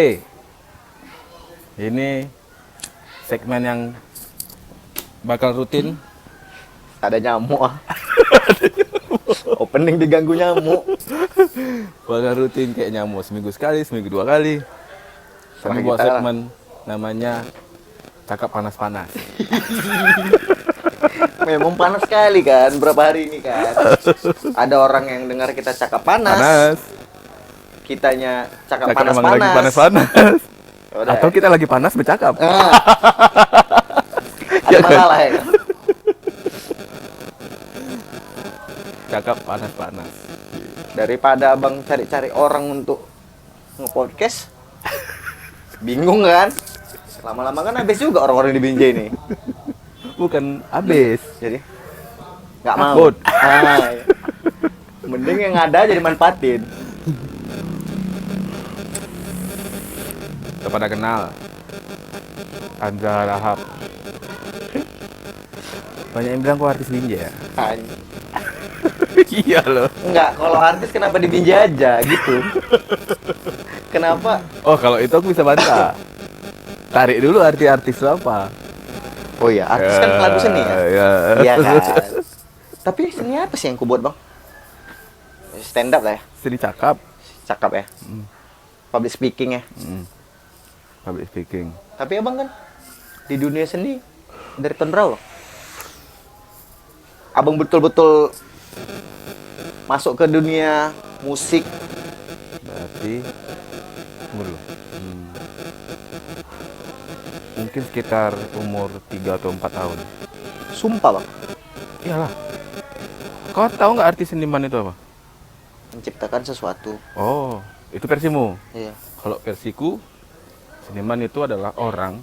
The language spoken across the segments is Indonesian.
Oke, ini segmen yang bakal rutin. Ada nyamuk ah. Opening diganggu nyamuk. Bakal rutin kayak nyamuk, seminggu sekali, seminggu 2 kali. Kami buat segmen namanya Cakap Panas-Panas. Memang panas sekali kan, berapa hari ini kan. Ada orang yang dengar kita cakap panas. Kitanya cakap emang panas-panas. lagi panas-panas. Udah. Atau kita lagi panas bercakap. Ada masalah ya. Cakap panas-panas. Daripada abang cari-cari orang untuk nge-podcast, bingung kan? Lama-lama kan habis juga orang-orang di Binjai ini. Bukan habis. Jadi nggak mau. Takut. Iya. Mending yang ada jadi manfaatin. Kepada kenal Andra Rahab. Banyak yang bilang kok artis Binjai ya? Iya loh. Enggak, kalau artis kenapa di Binjai aja gitu? Kenapa? Oh, kalau itu aku bisa bantah. Tarik dulu artis itu apa? Oh iya, artis kan pelaku seni ya? Iya kan. Tapi seni apa sih yang ku buat, Bang? Stand up lah ya? Seni cakap. Cakap ya? Public speaking ya? Public speaking. Tapi abang kan di dunia seni dari tahun berapa? Abang betul-betul masuk ke dunia musik. Berarti umur lu. Mungkin sekitar umur 3 atau 4 tahun. Sumpah, Bang. Iyalah. Kau tahu nggak arti seniman itu apa? Menciptakan sesuatu. Oh, itu versimu. Iya. Kalau versiku, seniman itu adalah orang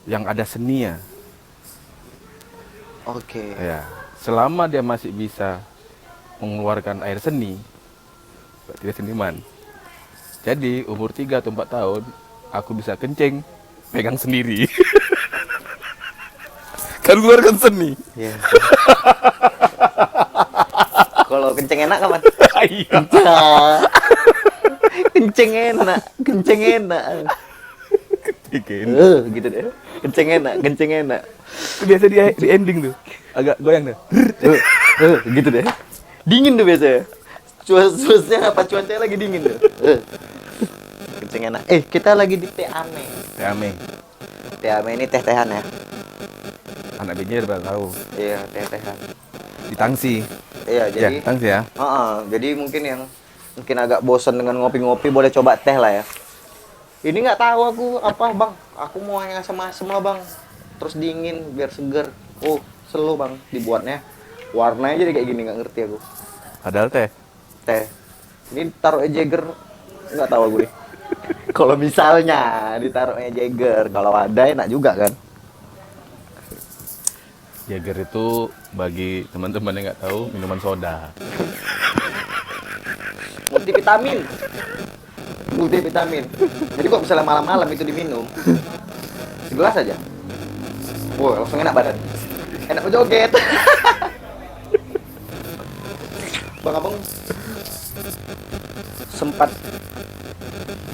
yang ada seninya. Oke. Ya, selama dia masih bisa mengeluarkan air seni, berarti dia seniman. Jadi umur 3 atau 4 tahun, aku bisa kencing, pegang sendiri. Kan keluarkan seni. Iya. Kalau kenceng enak kapan? Iya. Kenceng enak, kenceng enak. Bikin. Gitu deh. Kenceng enak. Itu biasa di ending tuh, agak goyang tuh. Gitu deh. Dingin tuh biasanya. Cuacanya apa cuacanya lagi dingin tuh. Kenceng enak. Kita lagi di Teh Ame. Ya, Mei. Teh Ame ini teh-tehan ya. Anak Binjai udah tahu. Iya, teh-tehan. Di Tangsi. Iya, Ya, jadi Tangsi ya. jadi mungkin yang agak bosan dengan ngopi-ngopi boleh coba teh lah ya. Ini nggak tahu aku apa, Bang. Aku mau yang asam-asam lah, Bang. Terus dingin biar seger. Oh, slow, Bang, dibuatnya. Warnanya jadi kayak gini, nggak ngerti aku. Padahal teh. Teh. Ini taruhnya Jagger, nggak tahu aku deh. Kalau misalnya ditaruhnya Jagger, kalau ada enak juga kan. Jager itu bagi teman-teman yang nggak tahu minuman soda. Multivitamin. Jadi kok misalnya malam-malam itu diminum, segelas aja. Wah, langsung enak badan. Enak berjoget. Bang Abang sempat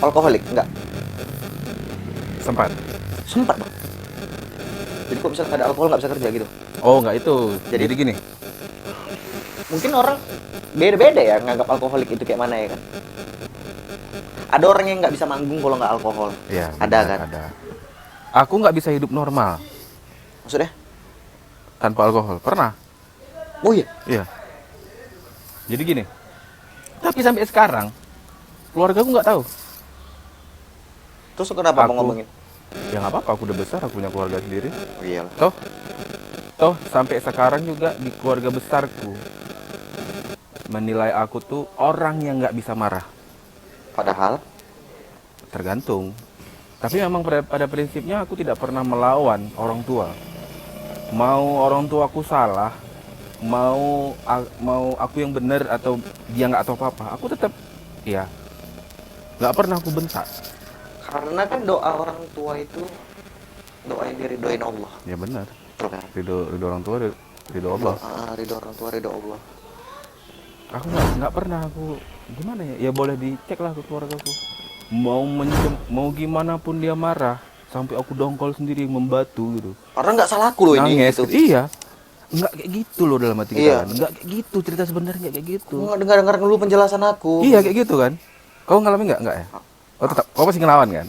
alkoholik? Enggak? Sempat. Sempat, Bang. Jadi kok misalnya ada alkohol nggak bisa kerja gitu? Oh, nggak itu. Jadi gini. Mungkin orang beda-beda ya nganggap alkoholik itu kayak mana ya kan? Ada orang yang nggak bisa manggung kalau nggak alkohol. Iya. Ada kan? Ada. Aku nggak bisa hidup normal Maksudnya? tanpa alkohol. Pernah? Oh iya. Iya. Jadi gini. Tapi sampai sekarang keluarga aku nggak tahu. Terus kenapa mau ngomongin? Ya nggak apa-apa. Aku udah besar. Aku punya keluarga sendiri. Oh iya. Toh sampai sekarang juga di keluarga besarku menilai aku tuh orang yang nggak bisa marah. Padahal Tergantung. Tapi memang pada prinsipnya aku tidak pernah melawan orang tua. Mau orang tua aku salah, mau aku yang benar atau dia nggak tahu apa-apa, aku tetap ya nggak pernah aku bentak. karena kan doa orang tua itu doa yang diridhoin Allah. Ya benar. Betul kan? Ridho orang tua, ridho Allah. Ridho orang tua, ridho Allah. Aku nggak pernah aku gimana ya? Ya boleh dicek lah ke keluarga aku. mau gimana pun dia marah, sampai aku dongkol sendiri membatu gitu. Karena nggak salahku loh ini Nangis. gitu. Iya. Enggak kayak gitu loh dalam hati kita Iya. kan. Enggak kayak gitu, cerita sebenarnya enggak kayak gitu. Aku nggak dengar dulu penjelasan aku. Iya kayak gitu kan. Kau ngalamin enggak ya? Oh tetap, kau masih ngelawan kan?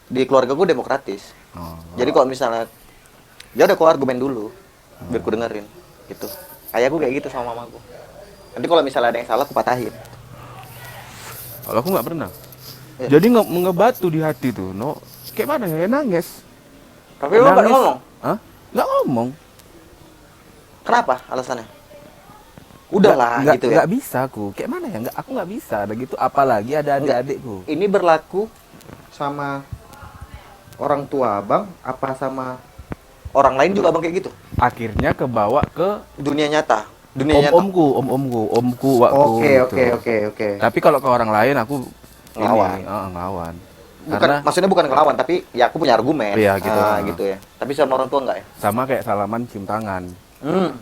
Di keluarga gue demokratis. Oh. Jadi kalau misalnya ya udah, kau argumen dulu biar ku dengerin gitu. Ayahku kayak gitu sama mamaku. Nanti kalau misalnya ada yang salah aku patahin. Kalau aku nggak pernah. Iya. Jadi ngebatu di hati tuh, no. Kayak mana ya? Nangis. Tapi lu nggak ngomong. Hah? Nggak ngomong. Kenapa alasannya? Udahlah Nggak, gitu ya. nggak bisa aku. Kayak mana ya? Aku nggak bisa. Ada gitu. Apalagi ada adik-adikku. Ini berlaku sama orang tua abang apa sama orang lain juga abang kayak gitu? Akhirnya kebawa ke Dunia nyata. Dunia nyata. omku waktu gitu. Oke. Tapi kalau ke orang lain aku Ngelawan. ngelawan. Bukan, Karena maksudnya bukan ngelawan, tapi ya aku punya argumen. Iya, gitu. Gitu ya. Tapi sama orang tua enggak ya? sama kayak salaman cium tangan. Hmm.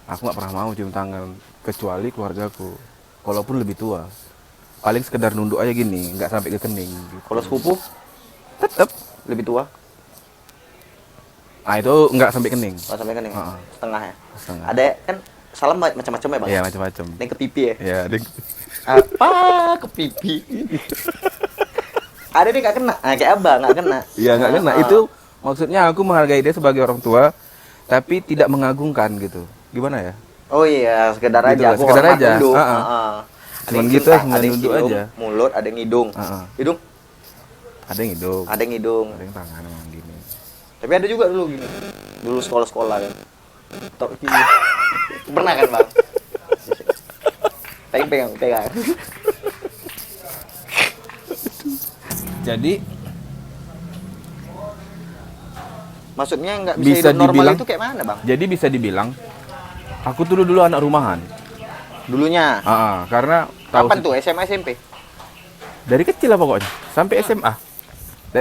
Aku nggak pernah mau cium tangan kecuali keluargaku. Walaupun lebih tua. Paling sekedar nunduk aja gini, nggak sampai ke kening gitu. Kalau sepupu Tetep. lebih tua, Ah itu nggak sampai kening. nggak sampai kan ya? Heeh. Setengah ya. Setengah. Ada kan salam macam-macam ya bang? Iya macam-macam. Yang ke pipi ya? Ya, Apa ke pipi? Ada nih nggak kena, nah, kayak abang nggak kena. Iya nggak kena. Itu maksudnya aku menghargai dia sebagai orang tua, tapi tidak mengagungkan gitu. Gimana ya? Oh iya, sekedar Gitu aja. lah, Aku sekedar hormat aja. nunduk. Heeh. Heeh. Ada Cuman yang gitu, cinta, cuman ada yang nunduk cium, aja. mulut, ada yang hidung. Heeh. Hidung, Ada yang hidung, ada yang hidung. ada yang tangan emang gini. Tapi ada juga dulu gini. Dulu sekolah-sekolah kan. Tok gini. Pernah kan, Bang? Pegang. Jadi Maksudnya nggak bisa, Bisa hidup normal dibilang- itu kayak mana, Bang? Jadi bisa dibilang aku tuh dulu anak rumahan. Dulunya. Karena tahu Kapan tuh? SMA, SMP? dari kecil lah pokoknya sampai SMA.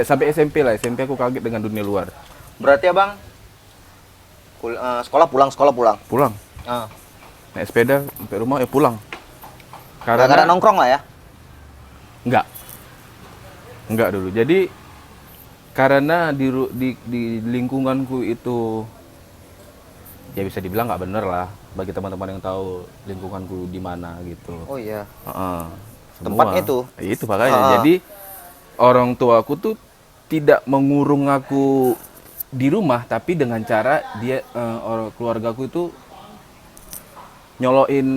Sampai SMP lah. SMP aku kaget dengan dunia luar. Berarti Abang sekolah pulang. Pulang Ah. naik sepeda sampai rumah ya pulang. Karena nongkrong lah ya. Enggak dulu. Jadi karena di lingkunganku itu ya bisa dibilang nggak bener lah bagi teman-teman yang tahu lingkunganku di mana gitu. Oh iya. Heeh. Tempatnya itu? Itu makanya. Ah. Jadi orang tuaku tuh tidak mengurung aku di rumah, tapi dengan cara dia orang keluargaku itu nyoloin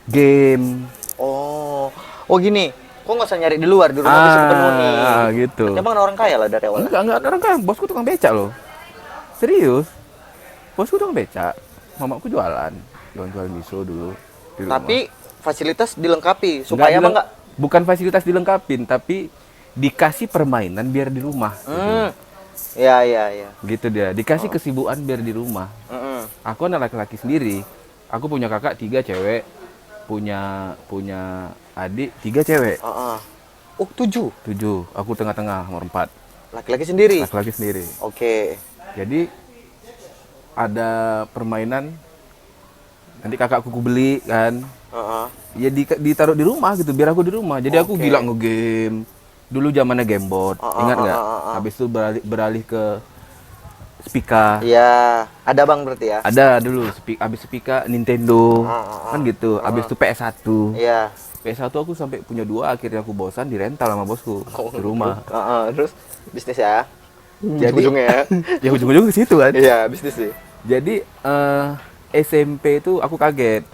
game. Oh gini. Kok nggak usah nyari di luar, di rumah bisa dipenuhi. Gitu. Emang orang kaya lah dari awal. Enggak orang kan bosku tukang becak loh. Serius. Bosku tukang becak. Mamaku jualan miso dulu di rumah. Tapi fasilitas dilengkapi supaya Nggak Bang nggak. bukan fasilitas dilengkapin, tapi dikasih permainan biar di rumah. Iya. Gitu dia. Dikasih kesibukan biar di rumah. Aku anak laki-laki sendiri. Aku punya kakak 3 cewek, punya adik 3 cewek. Oh 7. 7. Aku tengah-tengah nomor 4. Laki-laki sendiri. Laki-laki sendiri. Oke. Jadi ada permainan nanti kakakku beli kan. Ya ditaruh di rumah gitu biar aku di rumah. Jadi aku Oke. gila nge-game. Dulu zamannya gamebot. Ingat nggak? Habis itu beralih ke Spika. Iya, ada Bang berarti ya. Ada dulu habis Spika Nintendo. Kan gitu. Habis itu PS1. Iya. PS1 aku sampai punya 2, akhirnya aku bosan dirental sama bosku di rumah. Terus bisnis ya. Jadi Ujung-ujungnya ya. ya ujung-ujung ke situ kan. Iya, bisnis sih. Jadi SMP itu aku kaget.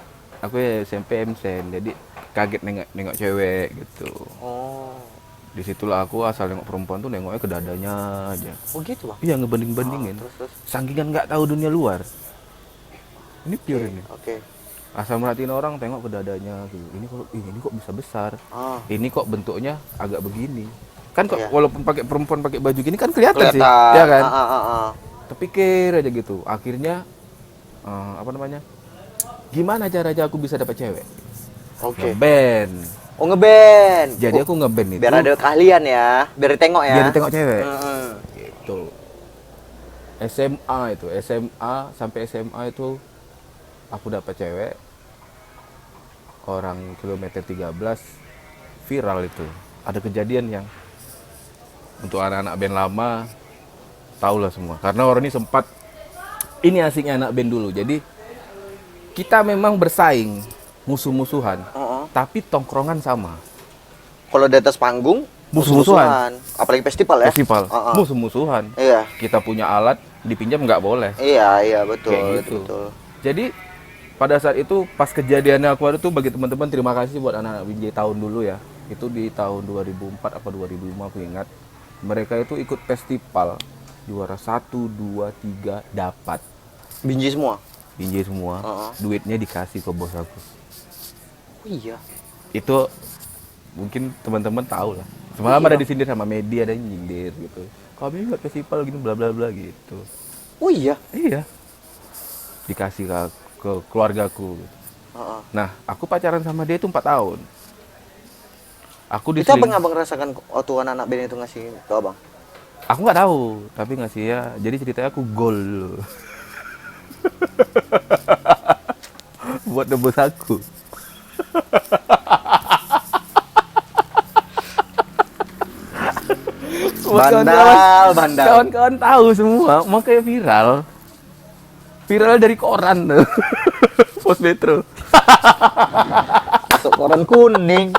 Aku ya SMP MSen. Jadi kaget nengok cewek gitu. Oh. Disitulah aku asal nengok perempuan tuh nengoknya ke dadanya aja. Oh gitu, Bang. Iya ngebanding-bandingin. Terus. Sakingan nggak tahu dunia luar. Ini pure ini. Oke. Asal merhatiin orang tengok ke dadanya gitu. Ini kok bisa besar. Ini kok bentuknya agak begini. Kan kok Iya. walaupun pakai perempuan pakai baju gini kan kelihatan sih. Kelihatan. Ya kan? Terpikir Terpikir aja gitu. Akhirnya apa namanya? Gimana caranya aku bisa dapat cewek? Oke. Ngeband. Oh ngeband. Jadi aku ngeband itu biar ada keahlian ya, biar ditengok ya. biar ditengok cewek. Heeh. Gitu. SMA sampai SMA itu aku dapat cewek orang kilometer 13 viral itu. ada kejadian yang untuk anak-anak band lama tahulah semua. Karena orang ini sempat ini asiknya anak band dulu. Jadi kita memang bersaing, musuh-musuhan, tapi tongkrongan sama. Kalau di atas panggung Musuh-musuhan. apalagi festival ya. Festival, musuh-musuhan. Iya. Kita punya alat, dipinjam nggak boleh. Iya, betul. Kayak gitu. Betul. Jadi pada saat itu pas kejadiannya aku ada tuh bagi teman-teman terima kasih buat anak-anak Binjai tahun dulu ya. Itu di tahun 2004 apa 2005 aku ingat. Mereka itu ikut festival juara 1, 2, 3 dapat. Binjai semua. Binjai semua. Duitnya dikasih ke bos aku. Oh iya. Itu mungkin teman-teman tahu lah. Semalam ada disindir sama media dan nyindir gitu. Kami buat festival gini bla bla bla gitu. Oh iya. Iya. Dikasih ke keluargaku. Nah, aku pacaran sama dia itu 4 tahun. Aku Itu apa yang abang rasakan waktu anak-anak band itu ngasih ke abang? Aku nggak tahu, tapi ngasih ya. Jadi ceritanya aku gol dulu. Buat nebus aku. Bandal. Kawan-kawan tahu semua, makanya viral. Viral dari koran tuh. Pos Metro. Masuk koran kuning.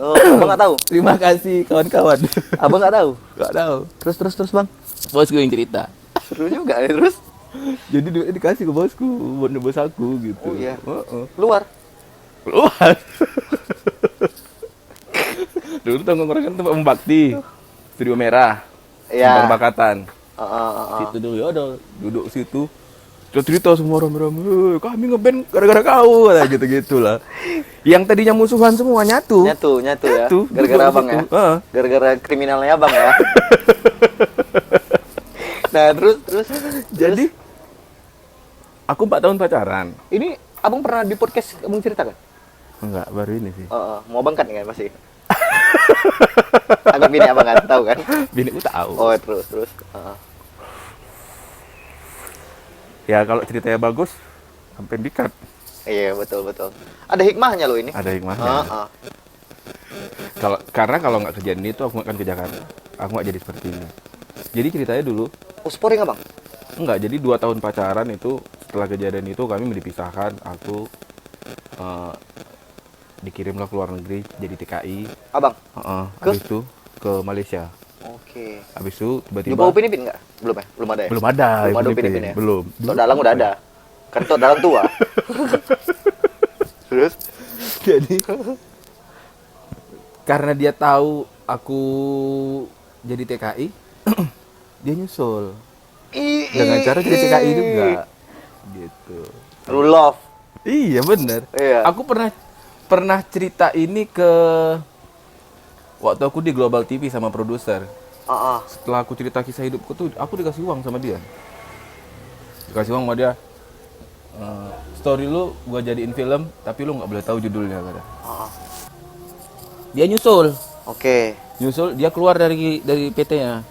Oh, abang nggak tahu? Terima kasih kawan-kawan. Abang nggak tahu? Nggak tahu. Terus bang. Bosku yang cerita. Seru juga ya terus. Jadi duitnya dikasih ke bosku buat nebus aku gitu. Oh iya. Keluar. Dulu tongkrongan tempat membakti. Studio Merah. Iya. Bakatan. Situ dulu ya udah duduk situ. Cerita semua orang-orang, kami ngeband gara-gara kau, gitu-gitu lah. Yang tadinya musuhan semua nyatu ya. Gara-gara abang ya. Gara-gara kriminalnya abang ya. Nah terus. Jadi aku 4 tahun pacaran. Ini abang pernah di podcast abang ceritakan? Enggak, baru ini sih. Mau abang kan nggak masih? Agak bini abang nggak tahu kan? Biniku tahu. Oh terus. Ya kalau ceritanya bagus, sampai dikat. Iya betul. Ada hikmahnya loh ini. Ada hikmahnya. Kalau nggak kejadian itu aku nggak akan ke Jakarta. Aku nggak jadi seperti ini. Jadi ceritanya dulu. Sporing abang? Enggak, jadi 2 tahun pacaran itu setelah kejadian itu kami dipisahkan. Aku dikirimlah ke luar negeri jadi TKI. Abang? Habis itu ke Malaysia. Oke. Habis itu tiba-tiba. Nyoba Upin Ipin nggak? Belum ya? Belum ada ya? Belum ada Upin Ipin ya? Belum. Tok Dalang udah ada. Kan Tok Dalang tua. Terus? Jadi karena dia tahu aku jadi TKI, dia nyusul. Dengan cara jadi TKI juga. Gitu. True love. Iya bener. Iya. Aku pernah cerita ini ke waktu aku di Global TV sama produser. Setelah aku cerita kisah hidupku tuh, aku dikasih uang sama dia. Story lu gua jadiin film, tapi lu nggak boleh tahu judulnya kata. Dia nyusul. Oke. Nyusul, dia keluar dari PT-nya.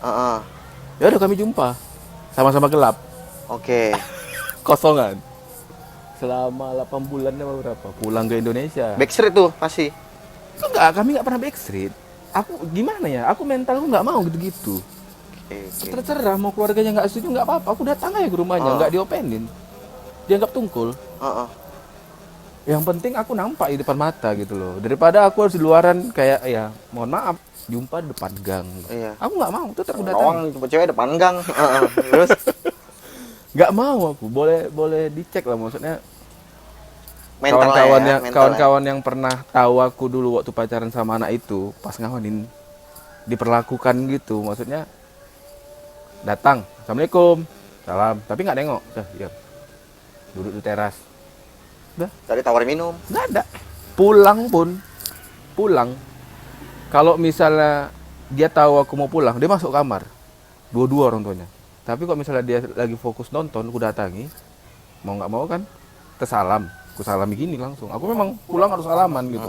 Ya udah kami jumpa. Sama-sama gelap. Oke. Kosongan. Selama 8 bulan apa berapa? Pulang ke Indonesia. Backstreet tuh pasti. Enggak, kami nggak pernah backstreet. Aku gimana ya? Aku mentalku nggak mau gitu-gitu. Okay. Terserah mau keluarganya nggak setuju nggak apa-apa. Aku datang aja ke rumahnya, nggak diopenin. Dianggap tungkul. Yang penting aku nampak di depan mata gitu loh. Daripada aku harus di luaran kayak ya, mohon maaf, jumpa di depan gang. Iya. Aku nggak mau, tetap aku datang. Jumpa cewek depan gang. Terus nggak mau aku. Boleh dicek lah maksudnya. Mentalnya. Kawan-kawan yang pernah tahu aku dulu waktu pacaran sama anak itu, pas ngawanin diperlakukan gitu, maksudnya datang, assalamualaikum, salam, tapi nggak nengok, ya duduk di teras, udah. Tadi tawarin minum. Nggak ada. Pulang. Kalau misalnya dia tahu aku mau pulang, dia masuk kamar, dua-dua orang tuanya. Tapi kalau misalnya dia lagi fokus nonton, aku datangi, mau nggak mau kan, tersalam. Aku salami gini langsung. Aku memang pulang harus salaman gitu.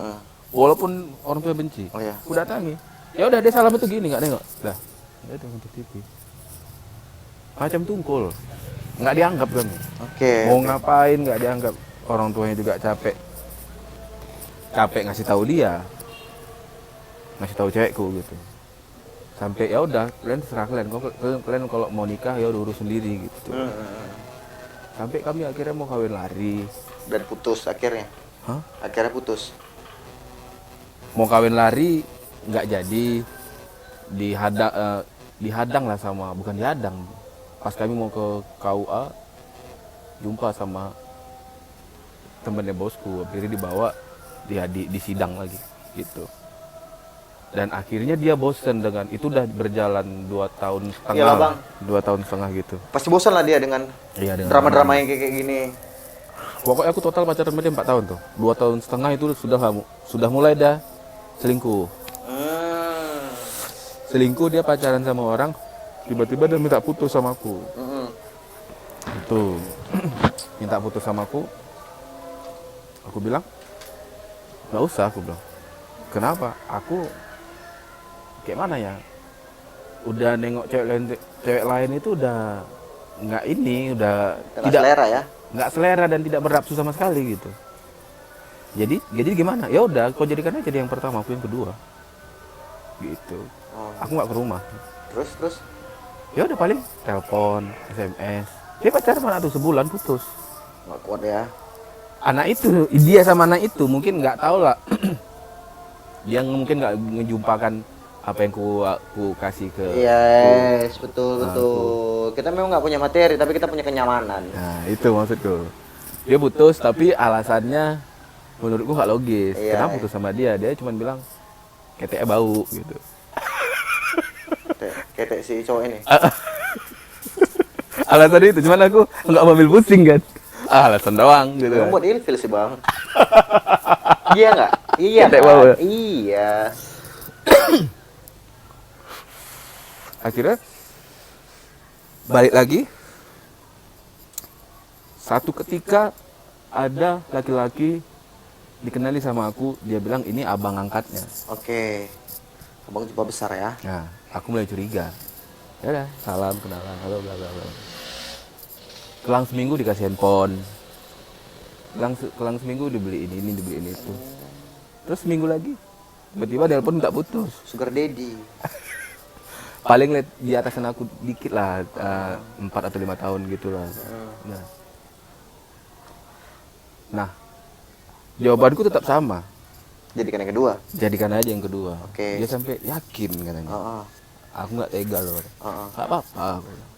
Walaupun orang tua benci. Oh iya. Aku datangi. Ya udah dia salam itu gini nggak nengok. Dah. Ya udah untuk TV. Macam tungkul. Nggak dianggap kan. Oke. Mau ngapain nggak dianggap. Orang tuanya juga capek. capek ngasih tahu dia, ngasih tahu cewekku gitu. Sampai ya udah, kalian terserah kalian. Kalian kalau mau nikah ya udah urus sendiri gitu. Sampai kami akhirnya mau kawin lari. Dan putus akhirnya. Hah? Akhirnya putus. Mau kawin lari nggak jadi, dihadang lah sama, bukan dihadang. Pas kami mau ke KUA, jumpa sama temennya bosku, akhirnya dibawa di sidang lagi gitu. Dan akhirnya dia bosen dengan itu, udah berjalan 2 tahun setengah. Iyalah, Bang. 2 tahun setengah gitu. Pasti bosan lah dia dengan Iya, dengan drama-drama yang kayak gini. Pokoknya aku total pacaran sama dia 4 tahun tuh. 2 tahun setengah itu sudah mulai dah selingkuh. Selingkuh, dia pacaran sama orang, tiba-tiba dia minta putus sama aku. Itu minta putus sama aku. Aku bilang, nggak usah, aku bilang. Kenapa? Aku kayak mana ya? Udah nengok cewek lain itu udah nggak ini, udah Tidak selera ya. nggak selera dan tidak bernafsu sama sekali gitu. Jadi gimana? Ya udah, kau jadikan aja dia yang pertama, aku yang kedua. Gitu. Aku nggak ke rumah. Terus Ya udah paling telepon, SMS. Dia pacaran mana tuh sebulan putus. nggak kuat ya. Anak itu, dia sama anak itu mungkin nggak tahu lah. Dia mungkin nggak ngejumpakan apa yang ku kasih ke. Yes, betul. Kita memang nggak punya materi, tapi kita punya kenyamanan. Nah itu maksudku. Dia putus tapi alasannya menurutku nggak logis. Iya. Kenapa putus sama dia? Dia cuma bilang keteknya bau gitu. Ketek si cowok ini. Alasan itu, cuman aku nggak ambil pusing kan. Alasan doang gitu. Memang buat ilfil sih, Bang. Iya nggak? Iya Ketek kan? bau ya? Iya. Akhirnya balik lagi. Satu ketika ada laki-laki dikenali sama aku, dia bilang ini abang angkatnya. Oke. Abang jumpa besar ya. Nah, aku mulai curiga. Ya udah, salam, kenalan, halo, bla bla bla. Kelang seminggu dikasih handphone. Kelang seminggu dibeli ini, dibeli itu. Terus seminggu lagi, tiba-tiba telepon minta putus. Sugar daddy. Paling lihat di atasan aku dikit lah, 4 atau 5 tahun gitu lah. Nah, jawabanku tetap sama. Jadikan yang kedua. Jadikan aja yang kedua. Oke. Dia sampai yakin katanya. Heeh. Aku nggak tega loh. Heeh. Nggak apa-apa. aku bilang.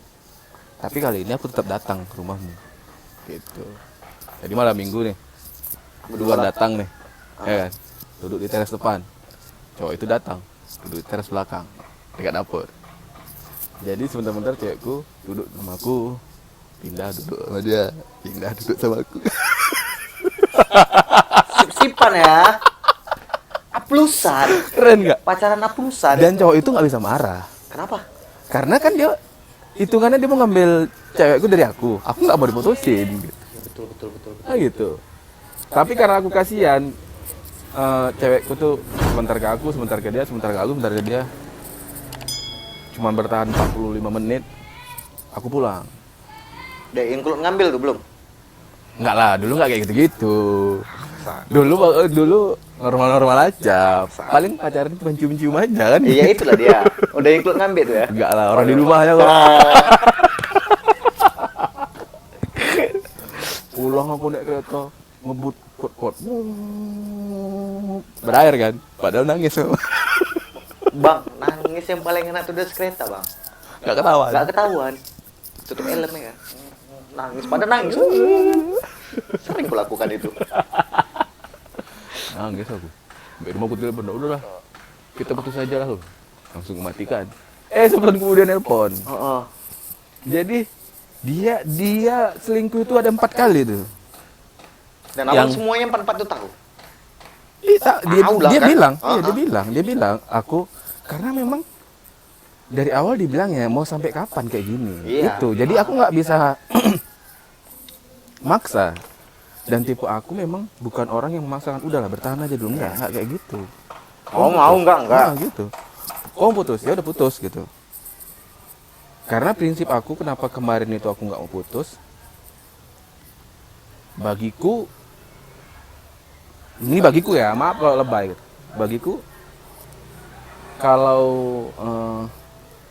Tapi kali ini aku tetap datang ke rumahmu. Gitu. Jadi malam minggu nih. Berdua datang nih. Ya kan? Duduk di teras depan. Cowok itu datang. Duduk di teras belakang. Dekat dapur. Jadi sebentar-bentar cewekku duduk sama aku. Pindah duduk sama dia. Pindah duduk sama aku. Sip-sipan ya. Aplusan. Keren nggak? Pacaran aplusan. Dan cowok itu nggak bisa marah. Kenapa? Karena kan dia hitungannya dia mau ngambil cewekku dari aku. Aku nggak mau diputusin. Gitu. Betul. Nah gitu. Tapi karena aku kasihan, cewekku tuh sebentar ke aku, sebentar ke dia, sebentar ke aku, sebentar ke dia. Cuman bertahan 45 menit, aku pulang. Udah include ngambil tuh belum? Enggak lah, dulu nggak kayak gitu-gitu. Dulu normal-normal aja. Paling pacaran cuma cium-cium aja kan. Iya itulah dia. Udah include ngambil tuh ya. Enggak lah, orang di rumahnya kok. Pulang aku naik kereta, ngebut pot. Berair kan, padahal nangis. Bang, nangis yang paling enak tuh di kereta, Bang. Enggak ketawa. Gak ketahuan. Tutup helmnya kan. Nangis, pada nangis. Sering kulakukan itu. Nangis aku. Sampai rumah aku telepon, udahlah. Kita putus aja lah. Langsung matikan. Sebulan kemudian nelpon. Heeh. Jadi dia selingkuh itu ada 4 kali tuh. Dan abang semuanya 4-4 tuh tahu. Tahu lah, Dia kan? bilang, iya dia bilang aku karena memang dari awal dibilangnya mau sampai kapan kayak gini. Iya. Itu. Jadi aku nggak bisa maksa. Dan tipe aku memang bukan orang yang memaksakan udahlah bertahan aja dulu, enggak kayak gitu. Mau enggak? Nah, gitu. Kau putus, ya udah putus gitu. Karena prinsip aku kenapa kemarin itu aku nggak mau putus, bagiku Ini bagiku ya, maaf kalau lebay gitu. Bagiku kalau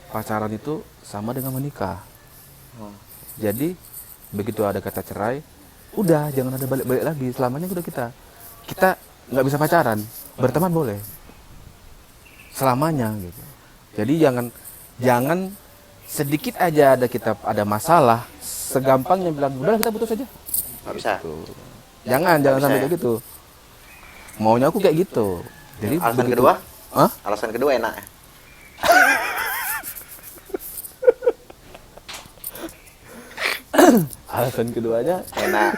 pacaran itu sama dengan menikah. Hmm. Jadi begitu ada kata cerai, udah jangan ada balik-balik lagi. Selamanya udah kita nggak bisa pacaran, berteman boleh selamanya gitu. Jadi jangan sedikit aja ada masalah, segampangnya bilang udah kita putus aja. Nggak bisa. Tuh. Jangan bisa sampai ya? kayak gitu. Maunya aku kayak gitu. Jadi Alasan begitu- kedua? Hah? Alasan kedua enak. Alasan keduanya Enak.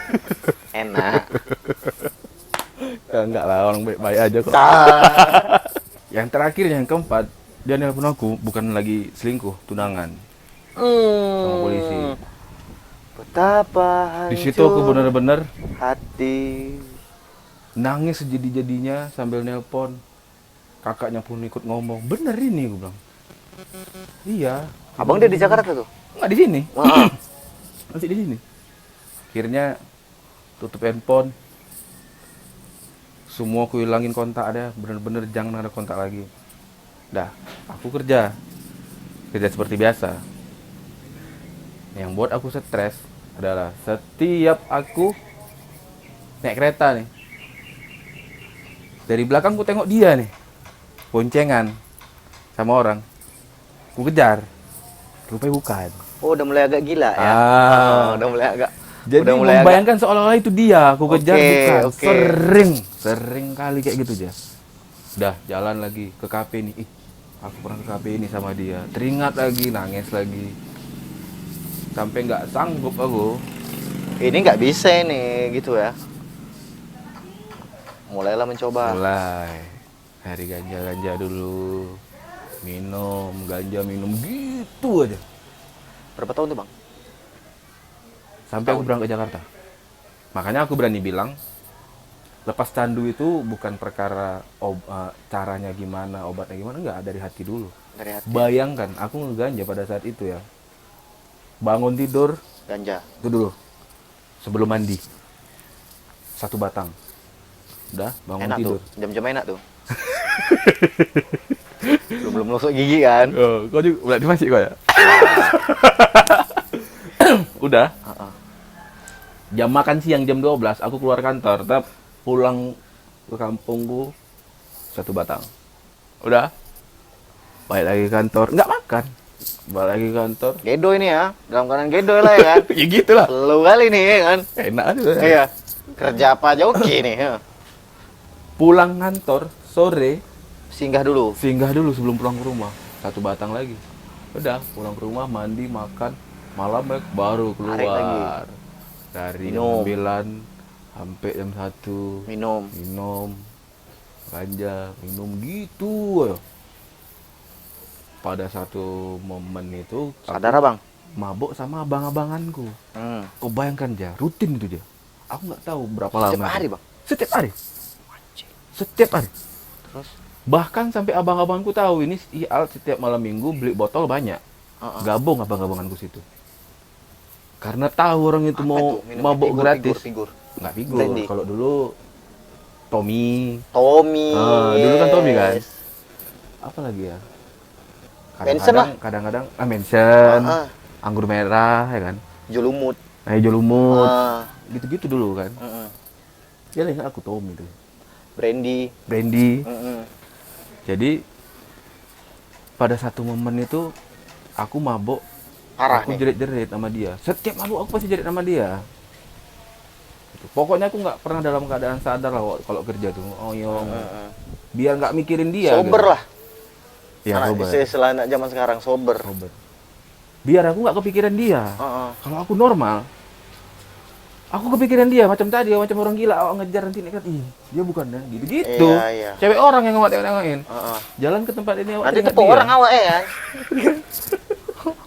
Enak. ya enggak lah, orang baik-baik aja kok. Yang terakhir yang keempat, dia nelpon aku bukan lagi selingkuh, tunangan sama polisi. Betapa Di situ aku hancur bener-bener hati. nangis sejadi-jadinya sambil nelpon. Kakaknya pun ikut ngomong, bener ini gue bilang. Iya. Abang dia di Jakarta tuh? Enggak di sini. Wah. Masih di sini. Akhirnya tutup handphone. Semua aku hilangin kontak ada, bener-bener jangan ada kontak lagi. Dah, aku kerja seperti biasa. Yang buat aku stres adalah setiap aku naik kereta nih, dari belakang aku tengok dia nih, boncengan sama orang, aku kejar, rupanya bukan. Oh, udah mulai agak gila ya. Udah mulai agak. Jadi udah mulai membayangkan seolah-olah itu dia, aku kejar Oke, bukan. oke. Sering kali kayak gitu aja. Udah jalan lagi ke kafe nih, ih, aku pernah ke kafe ini sama dia. Teringat lagi, nangis lagi. Sampai nggak sanggup aku. Ini nggak bisa ini gitu ya. Mulailah mencoba. Mulai hari ganja dulu. Minum, ganja minum gitu aja. Berapa tahun tuh, Bang? Sampai aku berangkat ke Jakarta. Makanya aku berani bilang, lepas candu itu bukan perkara caranya gimana, obatnya gimana, enggak, dari hati dulu. Dari hati. Bayangkan, aku ngeganja pada saat itu ya. Bangun tidur, Ganja. itu dulu. Sebelum mandi. 1 batang. Udah, bangun Enak tidur. tuh. Jam-jam enak tuh. Belum nusuk gigi kan? Oh, kau juga berarti masih kau ya? Udah. Jam makan siang jam 12, aku keluar kantor, tetap pulang ke kampungku 1 batang. Udah. Balik lagi ke kantor, nggak makan. Balik lagi ke kantor. Gedo ini ya. Dalam keadaan gedo lah ya kan? Ya gitulah. Lu kali nih ya kan? Enak aja. Iya. Kerja apa aja oke nih. Ya. Pulang kantor sore, Singgah dulu. singgah dulu sebelum pulang ke rumah. 1 batang lagi. Udah, pulang ke rumah, mandi, makan, malam baru Tarik lagi. keluar. Dari Minum. jam 9 sampai jam 1 Minum. minum ganja, minum gitu aja. Pada satu momen itu aku Sadar abang? mabok sama abang-abanganku. Kau bayangkan aja, rutin itu dia. Aku nggak tahu berapa lama. Setiap hari bang? Setiap hari. Setiap hari. Terus? Bahkan sampai abang-abangku tahu ini Al setiap malam minggu beli botol banyak. Gabung abang-abanganku situ. Karena tahu orang itu Apa mau itu? Minum mabok gratis. Figur. Nggak figur. Brandy. Kalau dulu Tommy. Tommy. Dulu kan Tommy kan. yes. Apa lagi ya? Mansion lah. Kadang-kadang Mansion, Ah, anggur merah ya kan. Jolumut. Hijau lumut. Ah, Gitu-gitu dulu kan. Ya lah ingat aku Tommy tuh. Brandy. Brandy. Mm-mm. Jadi pada satu momen itu aku mabok, Parah aku nih. jerit-jerit sama dia. Setiap mabok aku pasti jerit sama dia. Gitu. Pokoknya aku nggak pernah dalam keadaan sadar lah kalau kerja tuh. Oyong. Biar nggak mikirin dia. Sober gitu. lah. Ya, Anak sober. istilah anak zaman sekarang sober. Sober. Biar aku nggak kepikiran dia. Kalau aku normal, aku kepikiran dia macam tadi, macam orang gila, awak ngejar nanti kan, ih dia bukan ya, gitu-gitu. Iya, iya. Cewek orang yang awak tengok-tengokin. Jalan ke tempat ini awak Nanti teringat tepuk dia. orang awak ya kan?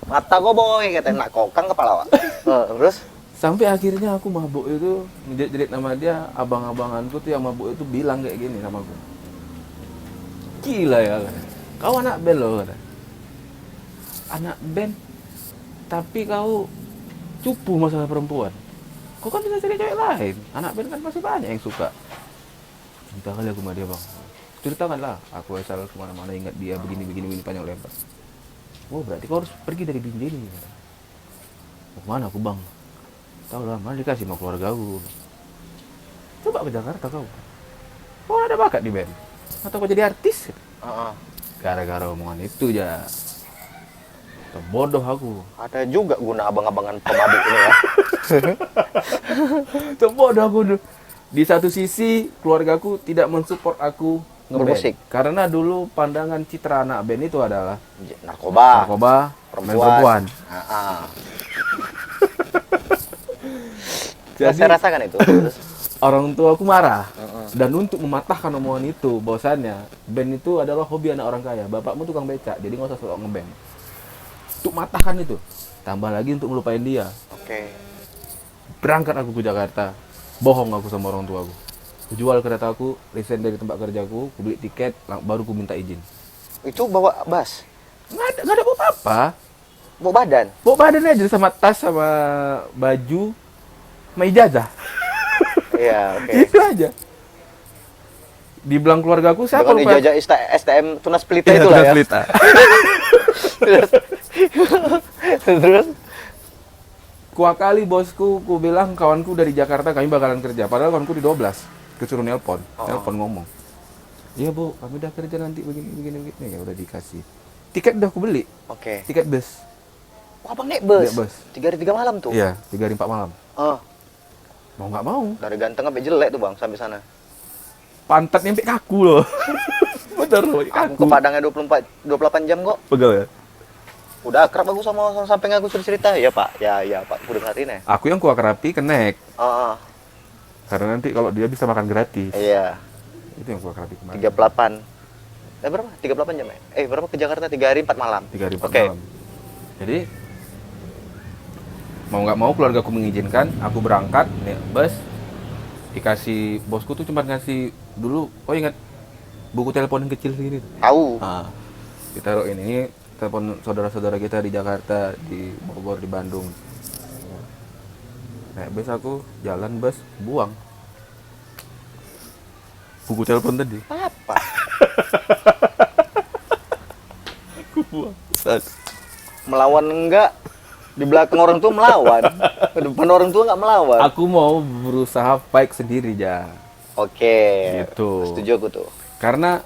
Mata kok boy kata nak kokang kepala awak. Terus Sampai akhirnya aku mabuk itu, jerit nama dia, abang-abanganku tuh yang mabuk itu bilang kayak gini sama aku. Gila ya, kata. Kau anak band loh, kata. Anak band, tapi kau cupu masalah perempuan. Kau kan bisa cari cewek lain. Anak band kan masih banyak yang suka. cinta kali aku sama dia bang. Ceritakan lah, aku asal kemana-mana ingat dia begini panjang lebar. Oh berarti kau harus pergi dari Binjai ini. Mau kemana aku bang? Tahu lah, mana dikasih sama keluarga aku. Coba ke Jakarta kau. Oh ada bakat di band. Atau kau jadi artis? Heeh. Gara-gara omongan itu ya. Bodoh aku. Ada juga guna abang-abangan pemabuk ini ya. Bodoh aku. Di satu sisi keluargaku tidak mensupport aku Bermusik. ngeband. Karena dulu pandangan citra anak band itu adalah Narkoba. narkoba, main perempuan. Heeh. Jadi Saya rasakan itu. Terus, orang tua aku marah. Dan untuk mematahkan omongan itu, bahwasannya band itu adalah hobi anak orang kaya. Bapakmu tukang becak, jadi nggak usah sok ngeband. Untuk matahkan itu, tambah lagi untuk melupain dia. oke. Berangkat aku ke Jakarta, bohong aku sama orang tua aku. Aku jual kereta aku, resign dari tempat kerjaku, aku beli tiket, baru aku minta izin. Itu bawa bas, Nggak ada apa-apa. bawa badan. Bawa badan aja sama tas, sama baju, sama ijazah. Iya, oke. Itu aja. Dibilang keluarga aku, siapa Dengan lupa? ijazah STM Tunas Pelita Iya, itu lah Tunas ya. Pelita. Terus, Kuakali bosku, ku bilang kawanku dari Jakarta kami bakalan kerja. Padahal kawanku di 12, kesuruh nelpon, nelpon ngomong. Iya bu, kami udah kerja nanti begini. Ya udah dikasih. Tiket udah aku beli, oke. tiket bus. Wah, abang naik bus. Naik bus. 3 hari 3 malam tuh. Iya, 3 hari 4 malam. Oh, Mau nggak mau, dari ganteng sampai jelek tuh bang sampai sana. pantat nyampe kaku loh. Bener loh, Aku kaku. ke Padangnya 28 jam kok. Pegel ya? Udah akrab aku sama sampai aku cerita. Ya pak, ya pak, udah saat ini. Aku yang kuakrapi kenek. Oh, Karena nanti kalau dia bisa makan gratis. iya. Itu yang kuakrapi kemarin. 38. Berapa? 38 jam ya? Berapa ke Jakarta? 3 hari 4 malam. 3 hari 4 Oke. malam. Jadi mau nggak mau keluarga aku mengizinkan, aku berangkat naik bus, dikasih bosku tuh cuma ngasih dulu, oh ingat buku telepon yang kecil segini tuh. Tahu. Ditaruh ini telepon saudara-saudara kita di Jakarta, di Bogor, di Bandung. Naik bus aku, jalan bus, buang buku telepon tadi. Apa? Aku buang. Melawan enggak? Di belakang orang tua melawan. Di depan orang tua enggak melawan. Aku mau berusaha fight sendiri ya. Oke. Gitu. Setuju aku tuh. Karena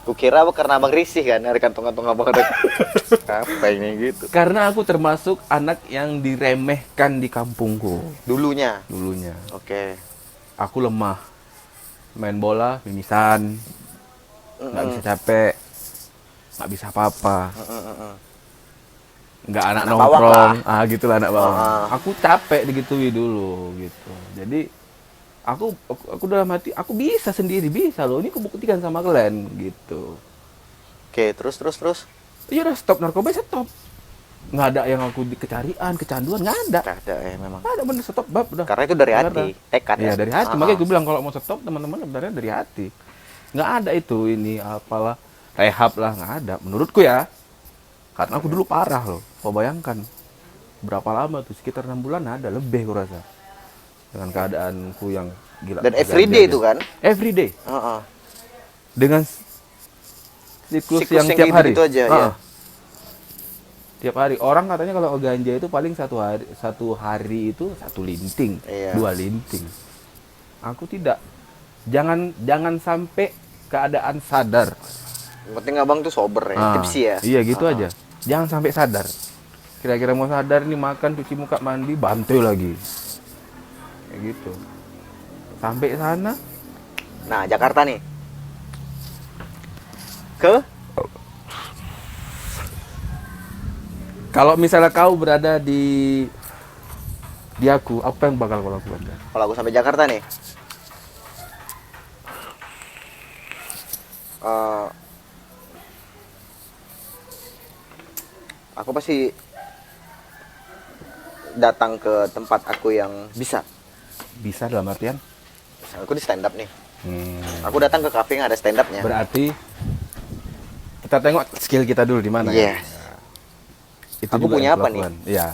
Kukira karena abang risih kan dari kantong-kantong abang ada. Apa ini gitu? Karena aku termasuk anak yang diremehkan di kampungku Dulunya. dulunya. Oke. Aku lemah, main bola, mimisan, nggak bisa capek, nggak bisa apa-apa, nggak anak Anak bawang nongkrong, gitulah anak bawang. Ah. Aku capek digituin dulu gitu. Jadi aku udah mati, aku bisa sendiri, bisa loh. Ini aku buktikan sama kalian gitu. Oke, terus. Ya udah stop narkoba, stop. Nggak ada yang aku kecarian, kecanduan, nggak ada. Ada ya memang. Nggak ada, bener stop bab udah. Karena itu dari Jakarta. hati, tekad Iya ya. dari hati. Makanya gue bilang kalau mau stop teman-teman sebenarnya dari hati. Nggak ada itu ini apalah rehab lah, nggak ada. Menurutku ya. Karena aku dulu parah loh. Kau bayangkan berapa lama tuh, sekitar 6 bulan ada lebih aku rasa. Dengan keadaanku yang gila. Dan everyday itu kan? Everyday. Heeh. Dengan siklus yang Siklus yang tiap hari. gitu aja, ya. Tiap hari. Orang katanya kalau ganja itu paling satu hari itu 1 linting, Iya. 2 linting. Aku tidak. Jangan sampai keadaan sadar. Yang penting abang tuh sober ya, tipsy ya. Iya gitu aja. Jangan sampai sadar. Kira-kira mau sadar nih, makan, cuci muka, mandi, bantai lagi. Kayak gitu. Sampai sana, Nah, Jakarta nih. Ke? kalau misalnya kau berada di aku, apa yang bakal kau lakukan? Kalau aku sampai Jakarta nih. Aku pasti datang ke tempat aku yang bisa. Bisa dalam artian? Aku di stand up nih. Aku datang ke cafe yang ada stand upnya. Berarti kita tengok skill kita dulu di mana. Yes. Itu Aku juga punya yang apa kulakukan. nih? Iya.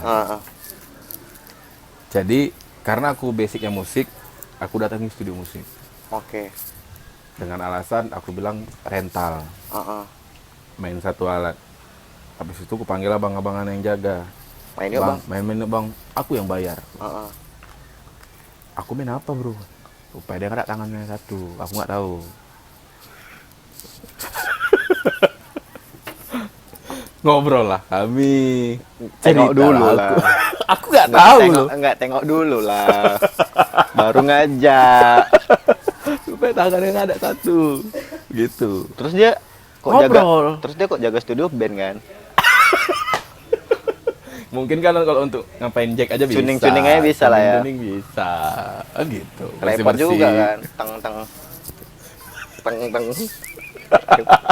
Jadi karena aku basicnya musik, aku datangi studio musik. Oke. Dengan alasan aku bilang rental, Heeh. main satu alat. Habis itu aku panggil abang-abangan yang jaga. Main yuk, Bang. Main bang, aku yang bayar. Heeh. Aku main apa bro? Rupanya dia kena tangannya satu, aku nggak tahu. Ngobrol lah kami. Tengok Cerita dulu aku. lah. Aku nggak tahu loh. Enggak tengok dulu lah. Baru ngajak. Rupanya tangannya nggak ada satu. Gitu. Terus dia kok Ngobrol. jaga studio band kan? Mungkin kan kalau untuk ngapain jack aja bisa. Tuning-tuning aja bisa lah ya. Tuning bisa. Gitu. Repot Bersih-bersih. juga kan. Teng.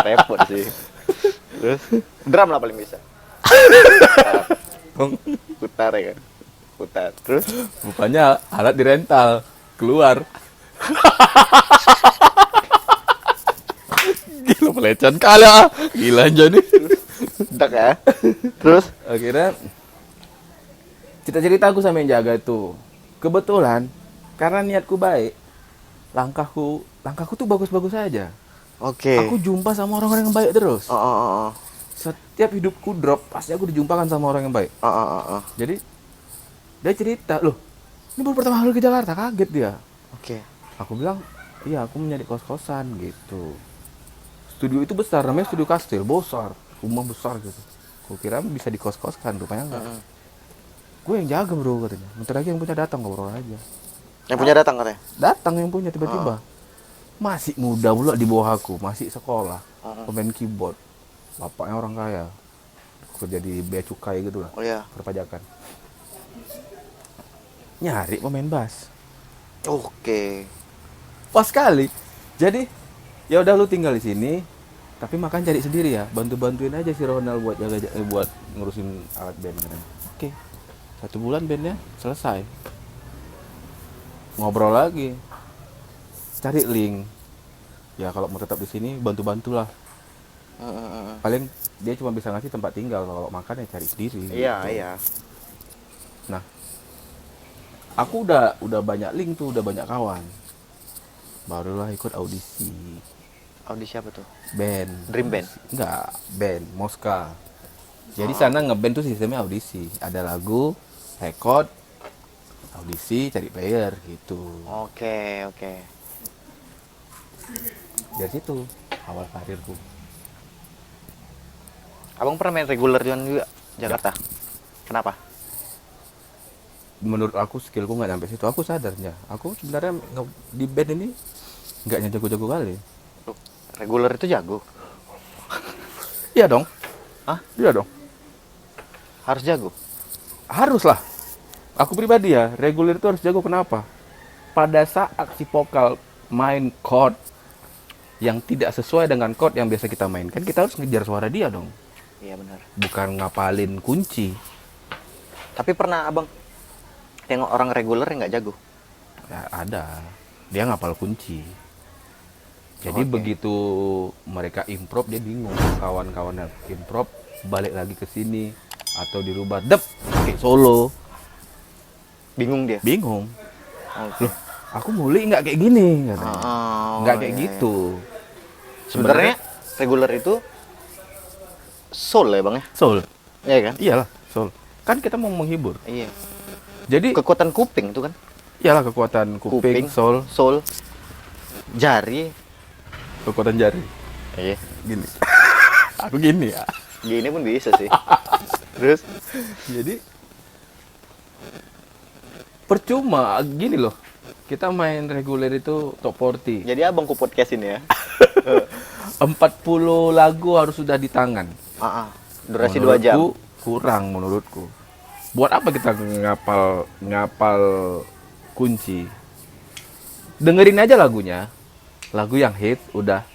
Repot sih. Terus drum lah paling bisa. Putar ya kan. Putar. Terus Rupanya alat dirental. Keluar. Gila pelecehan kali ah. Gila aja nih. dak ya. Terus Akhirnya cerita aku sama yang jaga itu. Kebetulan karena niatku baik, langkahku tuh bagus-bagus saja. oke. Aku jumpa sama orang-orang yang baik terus. Oh. Setiap hidupku drop, pasti aku dijumpakan sama orang yang baik. Oh. Jadi dia cerita, loh, ini baru pertama kali ke Jakarta, kaget dia. Oke. Aku bilang, iya aku mencari kos-kosan gitu. Studio itu besar, namanya studio kastil, besar, rumah besar gitu. Aku kira bisa di kos-koskan, rupanya enggak. Gue yang jaga bro katanya. Bentar lagi yang punya datang, ngobrol aja. Yang punya datang katanya. Datang yang punya tiba-tiba. Masih muda pula di bawah aku, masih sekolah, pemain keyboard. Bapaknya orang kaya, kerja di bea cukai gitu lah, Oh iya. perpajakan. Nyari pemain bass. Oke. Pas sekali. Jadi ya udah lu tinggal di sini, tapi makan cari sendiri ya. Bantu-bantuin aja si Ronald buat buat ngurusin alat band katanya. Oke. 1 bulan bandnya selesai. Ngobrol lagi. Cari link. Ya kalau mau tetap di sini bantu-bantulah. Paling dia cuma bisa ngasih tempat tinggal, kalau makan ya cari sendiri. Iya, gitu. iya. Nah, aku udah banyak link tuh, udah banyak kawan. Barulah ikut audisi Audisi apa tuh? band. Dream Band? Enggak, band Moska. Jadi sana ngeband tuh sistemnya audisi. Ada lagu, record, audisi, cari player gitu. Oke. Dari situ awal karirku. Abang pernah main reguler juga Jakarta? Kenapa? Menurut aku skillku nggak sampai situ. Aku sadarnya, aku sebenarnya di band ini nggak jago-jago kali. Loh, reguler itu jago. Iya dong. Hah? Iya dong. Harus jago. Haruslah. Aku pribadi ya, reguler itu harus jago. Kenapa? Pada saat si vokal main chord yang tidak sesuai dengan chord yang biasa kita mainkan, kita harus ngejar suara dia dong. Iya benar. Bukan ngapalin kunci. Tapi pernah abang tengok orang reguler yang nggak jago? Ya, ada. Dia ngapal kunci. Jadi Oke. begitu mereka improv dia bingung. Kawan-kawannya improv balik lagi ke sini atau dirubah dep pakai solo. Bingung dia. Bingung. Oke. Loh, aku muli nggak kayak gini katanya. Nggak kayak iya, gitu. Sebenarnya reguler itu soul ya bang ya? soul. Iya kan? Iyalah, soul. Kan kita mau menghibur. Iya. Jadi Kekuatan kuping itu kan? iyalah kekuatan kuping, soul, soul, jari. kekuatan jari. Iya. Gini. Aku gini ya. Gini pun bisa sih. Terus? Jadi percuma gini loh. Kita main reguler itu top 40. Jadi abang ku podcast ini ya? 40 lagu harus sudah di tangan. Durasi 2 jam. Menurutku kurang menurutku. Buat apa kita ngapal kunci? Dengerin aja lagunya. Lagu yang hit udah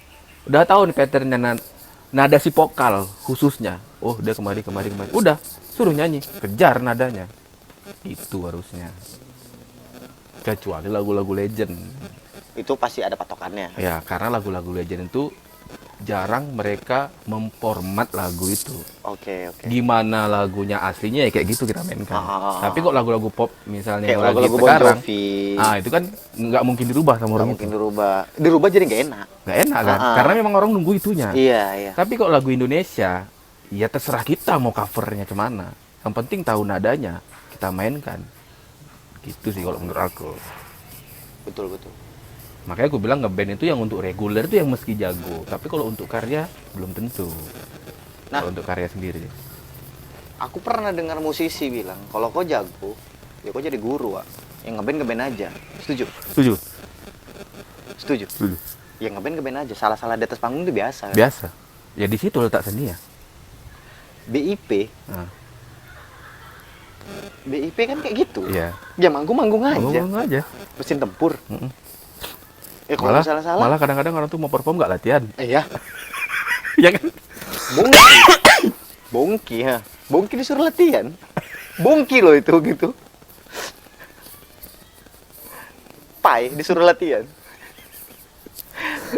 tahu nih patternnya nada si vokal khususnya. Oh, dia kemari. Udah, suruh nyanyi, kejar nadanya. Itu harusnya. Kecuali lagu-lagu legend. Itu pasti ada patokannya. Ya, karena lagu-lagu legend itu jarang mereka memformat lagu itu. Oke. Gimana lagunya aslinya ya kayak gitu kita mainkan. Tapi kok lagu-lagu pop misalnya Kayak yang lagi lagu-lagu Bon sekarang, Jovi. itu kan nggak mungkin dirubah sama Nggak orang mungkin itu. dirubah. Dirubah jadi nggak enak. Nggak enak kan? Karena memang orang nunggu itunya. Iya. Tapi kok lagu Indonesia, ya terserah kita mau covernya kemana. Yang penting tahu nadanya, kita mainkan. Gitu sih kalau menurut aku. Betul. Makanya aku bilang ngeband itu yang untuk reguler itu yang meski jago. Tapi kalau untuk karya belum tentu. Nah. Kalau untuk karya sendiri. Aku pernah dengar musisi bilang, kalau kau jago, ya kau jadi guru, Wak. Yang ngeband aja. Setuju? Setuju? Ya ngeband aja. Salah-salah di atas panggung itu biasa. Kan? Biasa. Ya di situ letak seninya. BIP. Nah. BIP kan kayak gitu. Iya. Ya manggung aja. Ngomong aja. Mesin tempur. Ya kalau Malah, salah-salah. malah kadang-kadang orang tuh mau perform nggak latihan. Iya. Ya kan? Bongki ya. Bongki disuruh latihan. Bongki loh itu gitu. Pai disuruh latihan.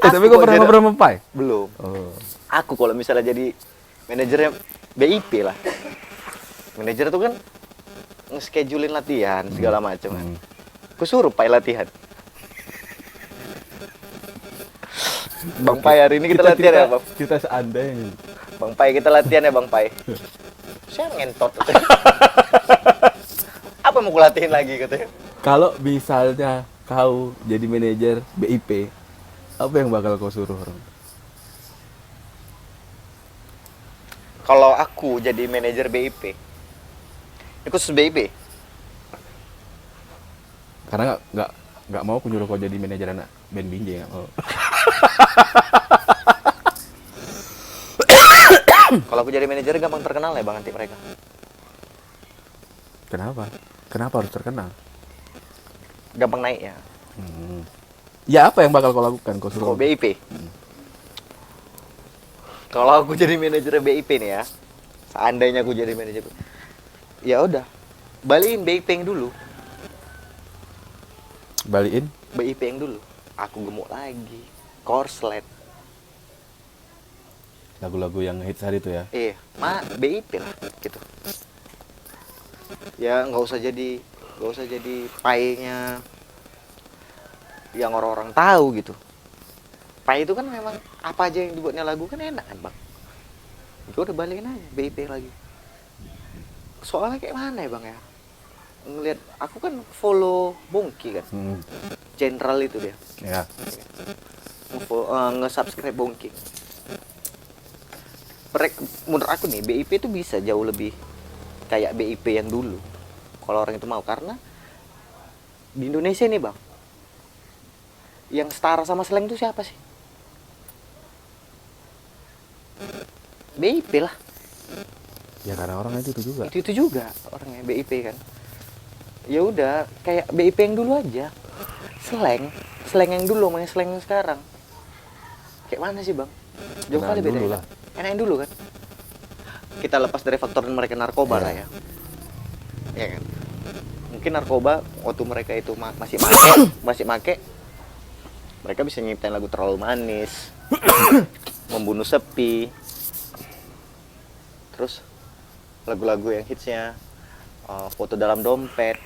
Tapi kok pernah ngobrol sama Pai? Belum. Oh. Aku kalau misalnya jadi manajernya BIP lah. Manajer tuh kan nge-schedulein latihan segala macam kan. Aku suruh Pai latihan. Bang Pai hari ini kita latihan ya, Bang. Kita seandainya. Bang Pai kita latihan ya, Bang Pai. Saya ngentot. Apa mau kulatihin lagi katanya? Kalau misalnya kau jadi manajer BIP, apa yang bakal kau suruh orang? Kalau aku jadi manajer BIP, ini khusus BIP. Karena nggak mau aku nyuruh kau jadi manajer anak band Binjai, nggak mau. Kalau aku jadi manajer gampang terkenal ya bang nanti mereka. Kenapa? Kenapa harus terkenal? Gampang naik ya. Ya apa yang bakal kau lakukan? Kau Kalau suruh BIP. Kalau aku jadi manajer BIP nih ya, seandainya aku jadi manajer, ya udah, balikin BIP yang dulu, balikin BIP yang dulu. Aku gemuk lagi, korslet. lagu-lagu yang hits hari itu ya. Iya, BIP lah gitu. Ya nggak usah jadi painya yang orang-orang tahu gitu. Pai itu kan memang apa aja yang dibuatnya lagu kan enak kan bang. Gue udah balikin aja BIP lagi. Soalnya kayak mana ya bang ya? Ngelihat aku kan follow Bongki kan, general itu dia. Ya. Nge-subscribe Bongki. Menurut aku nih BIP itu bisa jauh lebih kayak BIP yang dulu kalau orang itu mau, karena di Indonesia nih bang yang setara sama slang itu siapa sih? BIP lah. Ya karena orang itu juga. Itu juga orangnya BIP kan. Ya udah kayak BIP yang dulu aja. Slang yang dulu sama yang slang yang sekarang. Kayak mana sih bang? Jauh Enakan kali beda. dulu lah. Enakin dulu kan. Kita lepas dari faktor mereka narkoba lah ya. Ya kan. Mungkin narkoba waktu mereka itu masih make, mereka bisa nyiptain lagu terlalu manis, membunuh sepi, terus lagu-lagu yang hitsnya foto dalam dompet,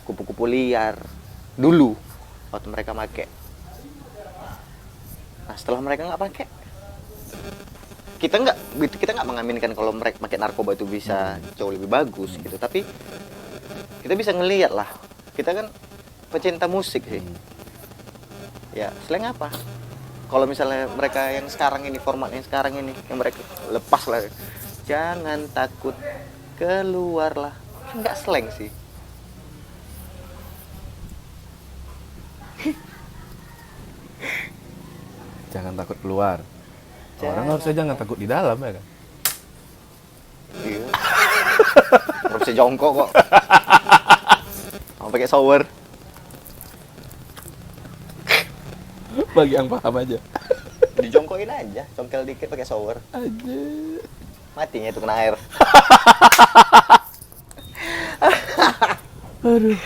kupu-kupu liar dulu waktu mereka make. Nah setelah mereka nggak pakai, kita nggak mengaminkan kalau mereka pakai narkoba itu bisa jauh lebih bagus gitu, tapi kita bisa ngelihat lah, kita kan pecinta musik sih. Ya slang apa? Kalau misalnya mereka yang sekarang ini, format yang sekarang ini, yang mereka lepas lah, jangan takut keluar lah, nggak slang sih. Jangan takut keluar. Orang harusnya jangan takut di dalam ya kan. Iya. Nggak bisa jongkok kok. Mau pakai shower. Bagi yang paham aja. Dijongkokin aja, congkel dikit pakai shower. Aja. Matinya itu kena air. Aduh.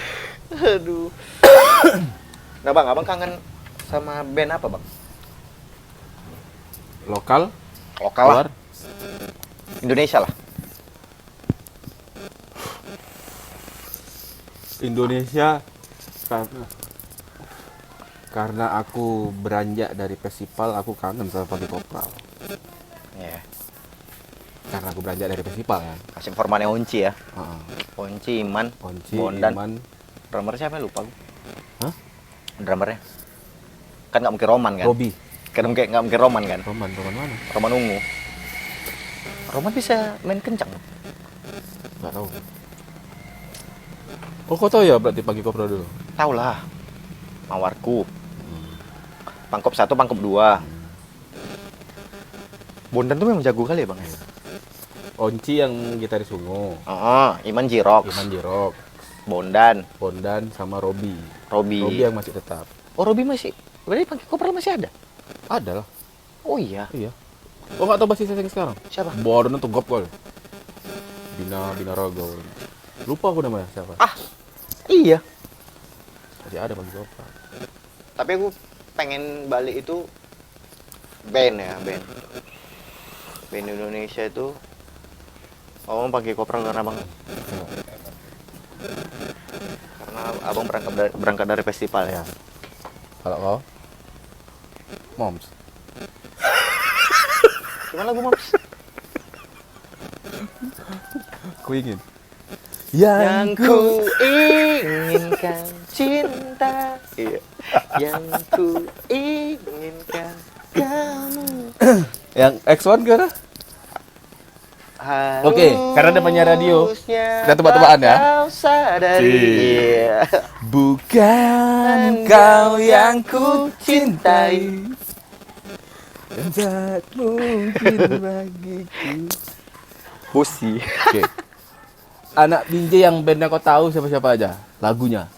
Aduh. Nah bang, abang kangen sama band apa bang? Lokal, Lokal lah. luar. Indonesia lah. Indonesia karena aku beranjak dari festival, aku kangen sama Pagi Kopral. Iya. Karena aku beranjak dari festival kan. Kasih formatnya Onci ya. Heeh. Onci, Iman, Onci, Bondan. Iman. Drummer siapa ya? Lupa gue. Hah? Drummernya. Kan nggak mungkin Roman kan? Robi. Kan nggak mungkin Roman kan? Roman mana? Roman Ungu. Roman bisa main kencang. Nggak tahu. Oh, kau tahu ya berarti Pagi Kopral dulu? Tahu lah. Mawarku. Pangkop 1, Pangkop 2. Bondan tuh memang jago kali ya bang. Onci yang gitaris ungu, Iman Jirox. Iman Jirok, Bondan, Bondan sama Robi. Robi. Robi yang masih tetap. Oh Robi masih. Berarti Pangkop Kopral masih ada. Ada lah. Oh iya. Iya. Oh, nggak tahu basisnya yang sekarang? Siapa? Baru tuh gop kol. Bina Raga. Lupa aku namanya siapa. Ah, iya. Masih ada Pagi Kopral. Tapi aku pengen balik itu band ya, band. Band Indonesia itu Pagi Kopral karena abang berangkat dari festival ya. Kalau kau? Moms. Gimana lagu Moms? Ku ingin. Yang ku inginkan cinta. Iya. Yang ku inginkan kamu. Yang X1 gimana? Oke, karena ada penyiar radio. Kita tebak-tebakan ya. Kau sadari. Iya. Bukan kau yang ku cintai, dan tak mungkin bagiku. Busi. Oke. Anak Binjai yang bandnya kau tahu siapa-siapa aja? Lagunya.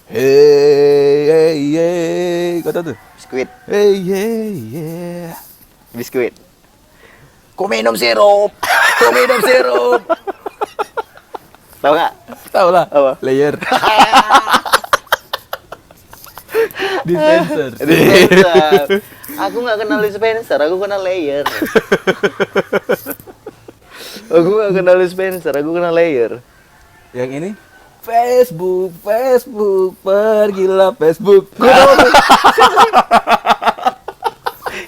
Hey, hey, hey. Kau tahu tuh? Biskuit. Hey, hey, yeah. Biskuit. Kau minum sirup. Kau minum sirup. Tahu nggak? Tahu lah. Apa? Layer. Dispenser. Dispenser. Aku nggak kenal dispenser, aku kenal layer. Aku nggak kenal dispenser, aku kenal layer. Yang ini? Facebook, Facebook, pergilah Facebook.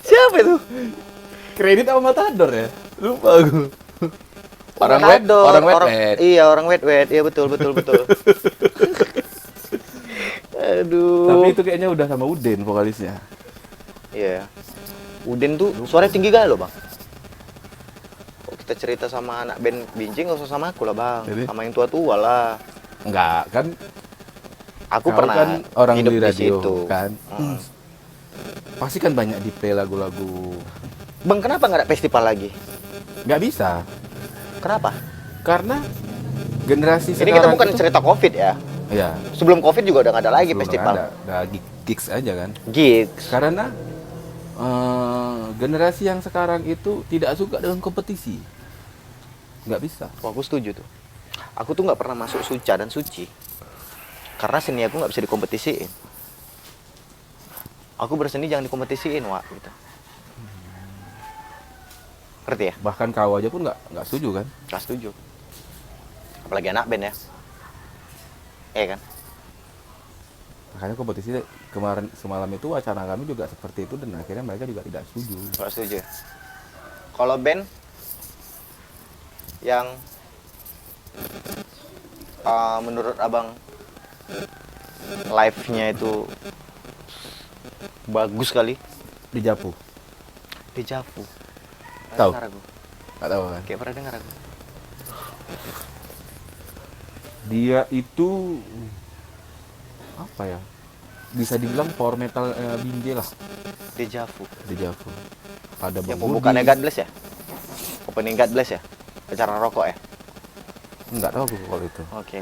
Siapa itu? Kredit apa Matador ya? Lupa aku. Orang wet. Iya, orang wet. Iya betul. Aduh. Tapi itu kayaknya udah sama Udin vokalisnya. Iya. Udin tuh suaranya tinggi kali loh, Bang. Kalau kita cerita sama anak band Binjai nggak usah sama aku lah, Bang. Jadi? Sama yang tua-tua lah. Enggak, kan Aku kau pernah kan orang hidup di radio situ. kan. Pasti kan banyak di play lagu-lagu. Bang, kenapa nggak ada festival lagi? Nggak bisa. Kenapa? Karena generasi Ini sekarang kita bukan itu, cerita Covid ya. ya, Sebelum Covid juga udah nggak ada lagi belum festival. ada gigs aja kan. Gigs. Karena generasi yang sekarang itu tidak suka dengan kompetisi. Nggak bisa. Wah, aku setuju tuh. Aku tuh nggak pernah masuk Suca dan Suci. Karena seni aku nggak bisa dikompetisiin. Aku berseni jangan dikompetisiin, Wak. Gitu. Ngerti ya? Bahkan kau aja pun nggak setuju kan? Nggak setuju. Apalagi anak band ya. Kan? Makanya kompetisi kemarin semalam itu wacana kami juga seperti itu dan akhirnya mereka juga tidak setuju. Nggak setuju. Kalau band yang menurut abang live-nya itu bagus sekali, Di Japu. Dejavu. Tahu? Dengar aku. Nggak tahu kan? Kayak pernah dengar aku. Dia itu apa ya? Bisa dibilang power metal Binjai lah. Dejavu. Di Japu. Ada Yang Bang pembukaannya Budi. God Bless ya? Opening God Bless ya? Acara rokok ya? Nggak tahu aku kalau itu. Oke.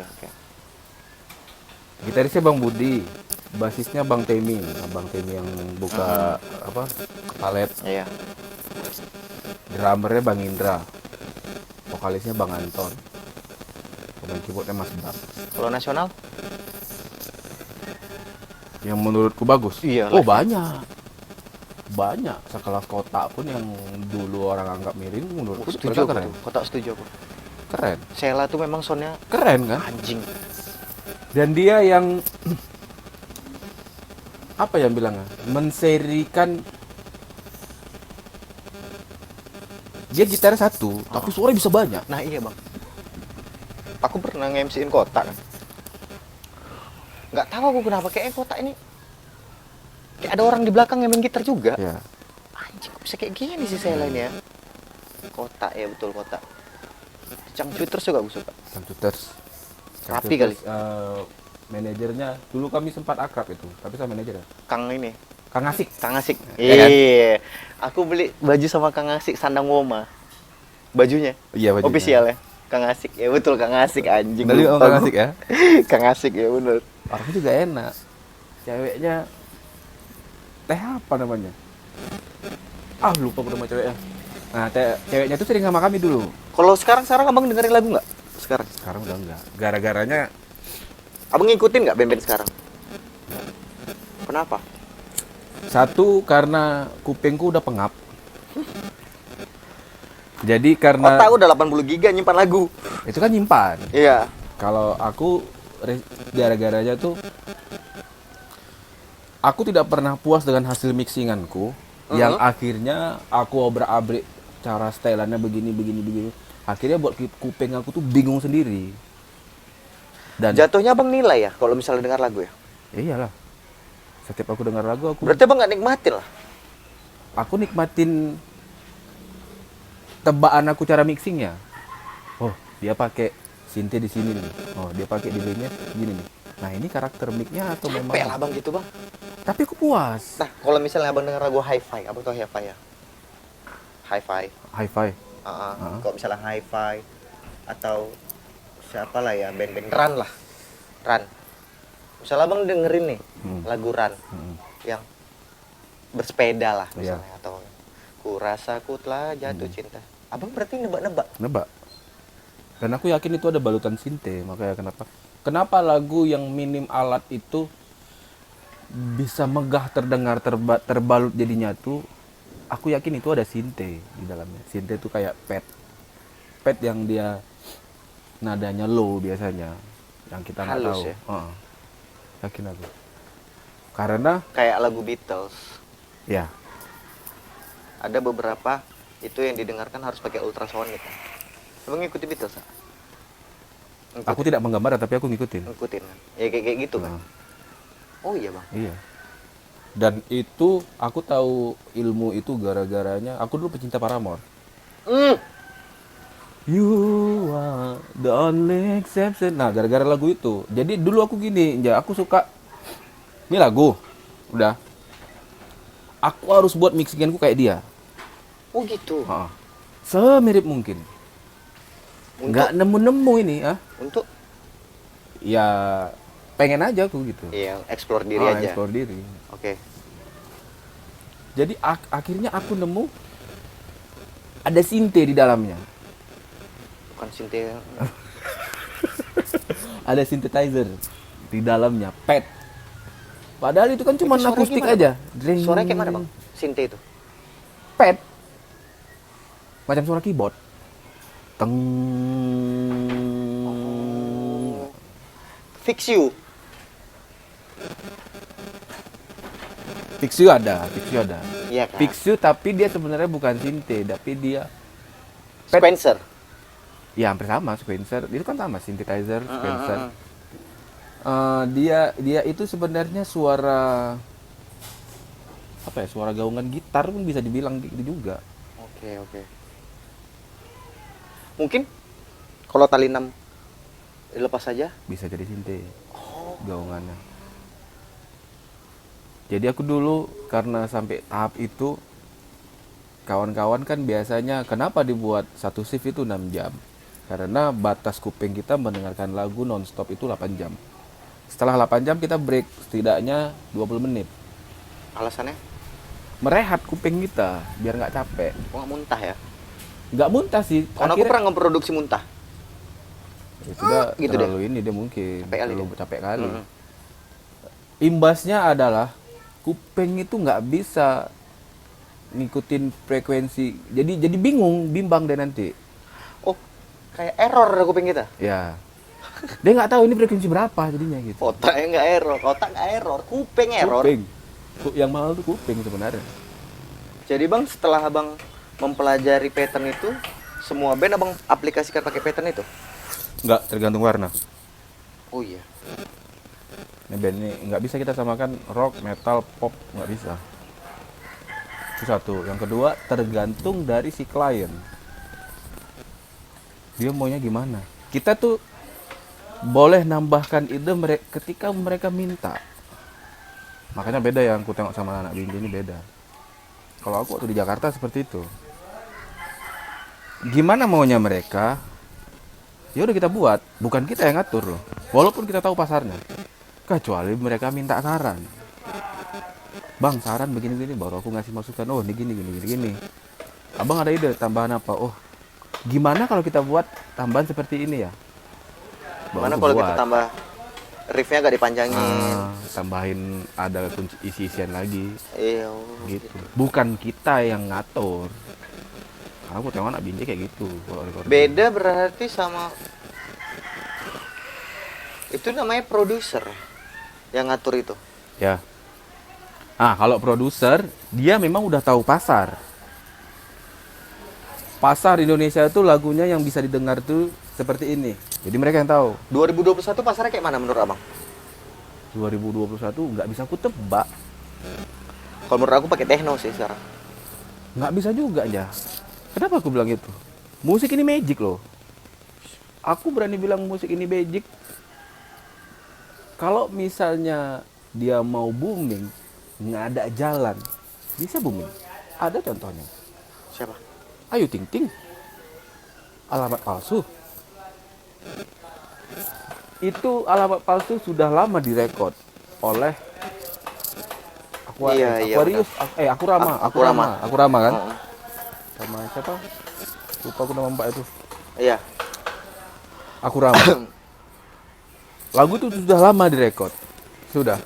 Gitarisnya Bang Budi, basisnya Bang Temi. Nah, Bang Temi yang buka apa? Palet. Iya. Drummernya Bang Indra. Vokalisnya Bang Anton. Pemain keyboardnya Mas Bang. Kalau nasional? Yang menurutku bagus. Iya, Oh, live. banyak. banyak sekelas kotak pun yang dulu orang anggap miring, menurutku Setuju mereka aku keren. tuh. Kotak setuju aku. Keren. Sheila tuh memang soundnya Keren kan? anjing. Dan dia yang apa yang bilangnya? Menserikan dia gitar satu, tapi suaranya bisa banyak. Nah iya bang, aku pernah nge-MC-in kotak kan. Nggak tahu aku kenapa kayaknya kotak ini kayak ada orang di belakang yang main gitar juga. Ya. Anjing, kok bisa kayak gini sih Sheila ini ya. Kotak ya, betul kotak. Cangcuters juga aku suka. Computers. Rapi kali. Manajernya dulu kami sempat akrab itu, tapi sama manajer ya. Kang ini, Kang Asik. Kang Asik. Iya kan? Iya. Aku beli baju sama Kang Asik Sandang Woma. Bajunya. Iya, bajunya. Official ya. Kang Asik. Ya betul Kang Asik anjing. Tadi lupa Kang gua. Asik ya. Kang Asik ya bener. Orangnya juga enak. Ceweknya teh apa namanya? Ah, lupa aku nama ceweknya. Nah, ceweknya tuh sering sama kami dulu. Kalau sekarang abang dengerin lagu nggak? Sekarang. Sekarang udah enggak. Gara-garanya Abang ngikutin nggak band-band sekarang? Kenapa? satu karena kupingku udah pengap. Jadi karena Otak udah 80 giga nyimpan lagu. itu kan nyimpan. Iya. Kalau aku gara-garanya tuh aku tidak pernah puas dengan hasil mixinganku yang akhirnya aku obrak-abrik cara stylannya begini. Akhirnya buat kuping aku tuh bingung sendiri. Dan Jatuhnya abang nilai ya kalau misalnya dengar lagu ya. iyalah. Setiap aku dengar lagu Berarti abang nggak nikmatin lah. aku nikmatin tebaan aku cara mixingnya. Oh, dia pakai synth di sini nih. Oh, dia pakai delay-nya gini nih. Nah, ini karakter mic-nya atau memang Capek lah abang gitu bang. tapi aku puas. Nah kalau misalnya abang dengar lagu hi-fi, abang tau hi-fi ya? Hi-fi. Hi-fi. Kalau misalnya hi-fi atau siapa lah ya band-band Run lah. Run. Misalnya abang dengerin nih lagu Run yang bersepeda lah Iya. misalnya atau ku rasa ku telah jatuh cinta. Abang berarti nebak-nebak. Nebak. Dan aku yakin itu ada balutan sinte, makanya kenapa lagu yang minim alat itu bisa megah terdengar terbalut jadinya tuh aku yakin itu ada sinte di dalamnya. Sinte itu kayak pad yang dia nadanya low biasanya yang kita nggak Halus tahu. ya? Yakin aku. Karena Kayak lagu Beatles. ya Ada beberapa itu yang didengarkan harus pakai ultrasonic. Abang ngikutin Beatles? Nggak? aku tidak menggambar tapi aku ngikutin. Ngikutin kan? Ya kayak gitu kan? Nah, Oh iya bang. iya. Dan itu aku tahu ilmu itu gara-garanya aku dulu pecinta Paramore. You are the only exception. Nah, gara-gara lagu itu. Jadi dulu aku gini, ya aku suka ini lagu. Udah. Aku harus buat mixinganku kayak dia. Oh gitu. Heeh. Semirip mungkin. Untuk Nggak nemu-nemu ini, untuk Ya pengen aja aku gitu. iya, explore diri aja. Explore diri. Oke. Jadi akhirnya aku nemu ada sinte di dalamnya. Bukan Cynthia. Ada synthesizer di dalamnya, pad. Padahal itu kan cuma Itu suaranya akustik gimana, aja. Suaranya kayak mana bang? Cynthia itu. Pad. Macam suara keyboard. Teng. Fix You. Fix You ada. Iya kan? Fix You tapi dia sebenarnya bukan synth, tapi dia pad. Spencer. Ya hampir sama, Spencer. Itu kan sama synthesizer, Spencer. Dia itu sebenarnya suara apa ya? Suara gaungan gitar pun bisa dibilang gitu juga. Oke. Mungkin kalau tali 6 dilepas saja. Bisa jadi synth gaungannya. Jadi aku dulu karena sampai tahap itu kawan-kawan kan biasanya kenapa dibuat satu shift itu 6 jam? Karena batas kuping kita mendengarkan lagu nonstop itu 8 jam. Setelah 8 jam kita break setidaknya 20 menit. Alasannya? Merehat kuping kita biar nggak capek. Kok nggak muntah ya? Nggak muntah sih. Karena aku pernah ngeproduksi muntah. itu udah gitu terlalu ini dia mungkin Capek kali terlalu dia. capek kali. Imbasnya adalah kuping itu nggak bisa ngikutin frekuensi. Jadi bimbang deh nanti. Oh, kayak error kuping kita. Ya. Dia nggak tahu ini frekuensi berapa jadinya gitu. Otaknya nggak error, otak nggak error, kuping error. Kuping. Yang mahal tuh kuping sebenarnya. Jadi bang, setelah abang mempelajari pattern itu, semua band abang aplikasikan pakai pattern itu? Nggak, tergantung warna. Oh iya. Ini band ini nggak bisa kita samakan rock, metal, pop, nggak bisa. Itu satu. Yang kedua, tergantung dari si klien. Dia maunya gimana. Kita tuh boleh nambahkan ide ketika mereka minta. Makanya beda yang aku tengok sama anak Binjai ini beda. Kalau aku waktu di Jakarta seperti itu. Gimana maunya mereka? Ya udah kita buat, bukan kita yang ngatur loh. Walaupun kita tahu pasarnya. Kecuali mereka minta saran. Bang, saran begini-begini, baru aku ngasih masukan. Oh, ini gini. Abang ada ide tambahan apa? Oh, gimana kalau kita buat tambahan seperti ini ya? Gimana kalau kita tambah riffnya agak dipanjangin? Tambahin ada kunci isi-isian lagi. Iya. Gitu. Bukan kita yang ngatur. Karena aku tengok anak Binjai kayak gitu. Beda berarti sama itu namanya produser yang ngatur itu. Ya. Kalau produser, dia memang udah tahu pasar. Pasar Indonesia itu lagunya yang bisa didengar tuh seperti ini. Jadi mereka yang tahu. 2021 pasarnya kayak mana menurut abang? 2021 nggak bisa aku tebak. Kalau menurut aku pakai techno sih sekarang. Nggak bisa juga aja. Kenapa aku bilang itu? Musik ini magic loh. Aku berani bilang musik ini magic. Kalau misalnya dia mau booming, nggak ada jalan, bisa booming. Ada contohnya. Siapa? Ayu Ting Ting. Alamat palsu. Itu alamat palsu sudah lama direkod oleh Aquarius, Aku Rama kan? Sama siapa? Lupa aku nama mbak itu. Iya. Aku Rama. Lagu itu sudah lama direkod. Sudah.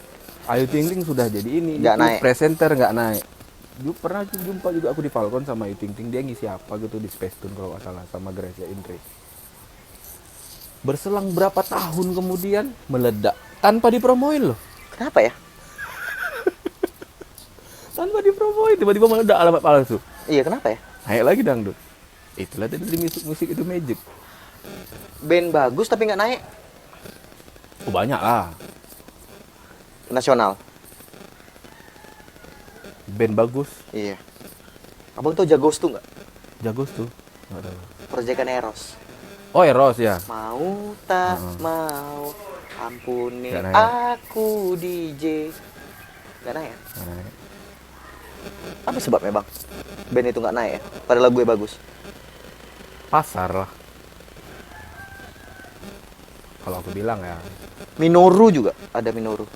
Ayu Ting Ting sudah jadi ini. Nggak itu naik. Presenter nggak naik. Pernah jumpa juga aku di Falcon sama Ayu Ting Ting. Dia ngisi apa gitu di Space Tune kalau nggak salah. Sama Gracia Indri. Berselang berapa tahun kemudian meledak. Tanpa dipromoin loh. Kenapa ya? Tanpa dipromoin. Tiba-tiba meledak alamat palsu. Iya, kenapa ya? Naik lagi dangdut. Itulah tadi musik itu magic. Band bagus tapi nggak naik. Oh, banyak lah. Nasional. Band bagus. Iya. Abang tau Jagos tuh nggak? Jagos tuh. Nggak tahu. Proyekan Eros. Oh, Eros ya. Mau tak mau, ampuni Nggak naik. aku DJ. Nggak naik ya? Nggak naik. Apa sebabnya bang? Band itu nggak naik ya? Padahal lagu bagus. Pasar lah. Kalau aku bilang ya. Minoru juga ada Minoru.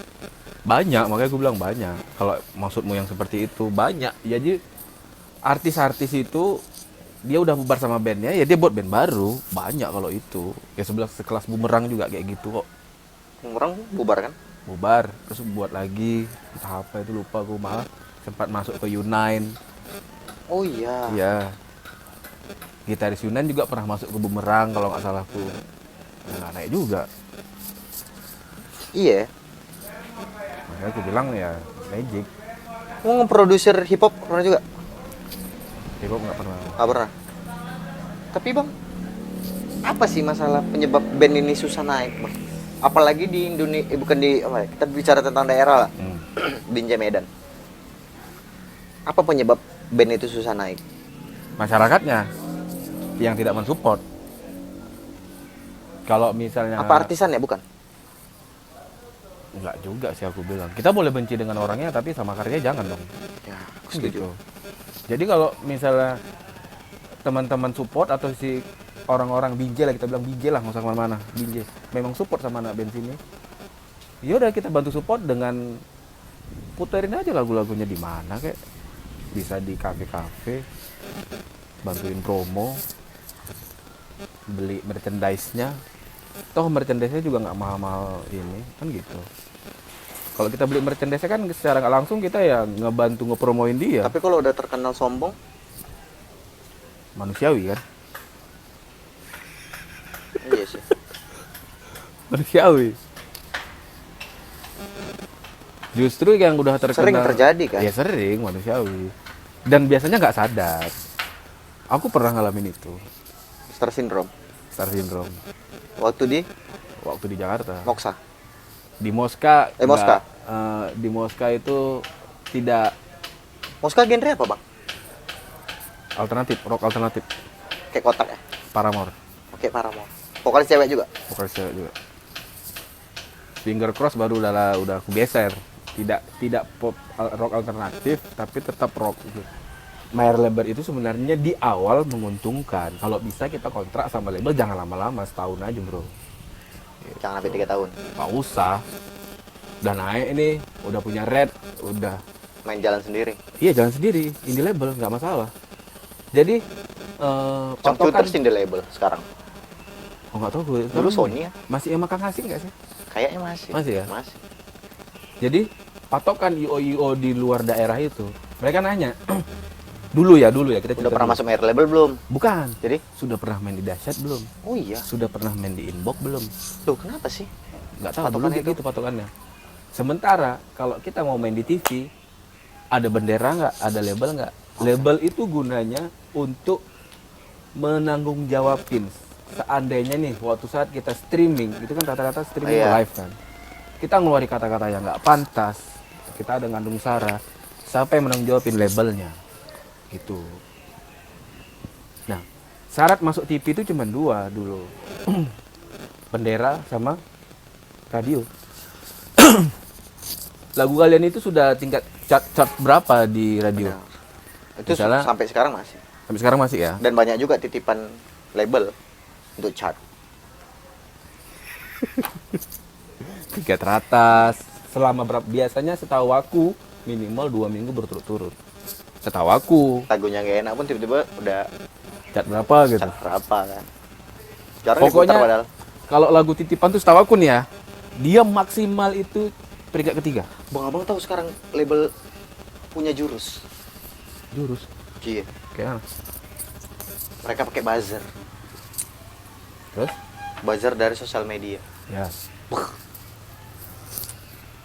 Banyak, makanya aku bilang banyak. Kalau maksudmu yang seperti itu banyak. Jadi artis-artis itu dia udah bubar sama bandnya, ya dia buat band baru. Banyak kalau itu. Ya sekelas Bumerang juga kayak gitu kok. Orang bubar kan? Bubar, terus buat lagi. Entah apa itu lupa aku, malah sempat masuk ke U9. Oh iya. Iya. Gitaris U9 juga pernah masuk ke Bumerang kalau nggak salah aku. Nggak naik juga. Iya. Makanya aku bilang ya magic. Mau ngeproduser hip hop pernah juga? Hip hop nggak pernah. Nggak pernah. Tapi bang, apa sih masalah penyebab band ini susah naik bang? Apalagi di Indonesia, bukan di apa ya? Kita bicara tentang daerah lah. Binjai Medan. Apa penyebab band itu susah naik? Masyarakatnya yang tidak mensupport. Kalau misalnya Apa artisan ya, bukan? enggak juga sih aku bilang. Kita boleh benci dengan orangnya tapi sama karyanya jangan dong. Ya, Kan gitu. Jadi kalau misalnya teman-teman support atau si orang-orang Binjai lah, kita bilang Binjai lah, nggak usah kemana-mana, Binjai memang support sama anak band sini, ya udah kita bantu support dengan puterin aja lagu-lagunya di mana kayak bisa di kafe-kafe, bantuin promo, beli merchandise-nya. Toh merchandise-nya juga nggak mahal-mahal ini, kan gitu. Kalau kita beli merchandise kan secara nggak langsung kita ya ngebantu ngepromoin dia. Tapi kalau udah terkenal sombong, Manusiawi kan? iya sih. Manusiawi. Justru yang udah terkenal Sering terjadi kan? Ya sering, manusiawi. Dan biasanya nggak sadar. Aku pernah ngalamin itu, Star syndrome. star syndrome, Waktu waktu di Jakarta. Moksa. Di Moska. Moska. Di Moska itu tidak Moska genre apa, Bang? alternatif, rock alternatif. Kayak kotak ya? Paramore, Oke, Paramore. Vokalis cewek juga? vokalis cewek juga. Finger Cross baru udah aku geser. Tidak pop rock alternatif, tapi tetap rock gitu. Mayer label itu sebenarnya di awal menguntungkan. Kalau bisa kita kontrak sama label jangan lama-lama, setahun aja bro. Jangan sampai 3 tahun. Nggak usah. Udah naik ini, udah punya red, udah. Main jalan sendiri. Iya jalan sendiri, indie label nggak masalah. Jadi Computer patokan. indie label sekarang. Oh nggak tahu gue. Dulu Sony ya? Masih emang Kang Asing nggak sih? Kayaknya masih. Masih ya? Masih. Jadi patokan IO di luar daerah itu, mereka nanya. dulu ya kita Udah cerita pernah dulu. masuk main label belum? Bukan. Jadi? Sudah pernah main di Dahsyat belum? Oh iya. Sudah pernah main di Inbox belum? Loh, kenapa sih? Nggak tahu, dulu Patokannya kayak itu? gitu patokannya. Sementara kalau kita mau main di TV, ada bendera nggak? Ada label nggak? Label itu gunanya untuk menanggungjawabin. Seandainya nih, waktu saat kita streaming, itu kan rata-rata streaming Iya. live kan. Kita ngeluarin kata-kata yang nggak pantas, kita ada ngandung sara, siapa yang menanggung jawabin labelnya? Gitu. Nah, syarat masuk TV itu cuma 2 dulu. Bendera sama radio. Lagu kalian itu sudah tingkat chart berapa di radio? Benar. Itu Misalnya- sampai sekarang masih. Sampai sekarang masih ya? Dan banyak juga titipan label untuk chart. Tiga teratas. Selama berapa? Biasanya setahu aku minimal 2 minggu berturut-turut. Setahu aku. Lagunya nggak enak pun tiba-tiba udah Chart berapa gitu. chart berapa kan. Jarang Pokoknya diputar padahal. kalau lagu titipan tuh setahu aku nih ya, dia maksimal itu peringkat ketiga. Bang Abang tahu sekarang label punya jurus. Jurus. Iya. Kayak mana? Mereka pakai buzzer. Terus? Buzzer dari sosial media. Ya.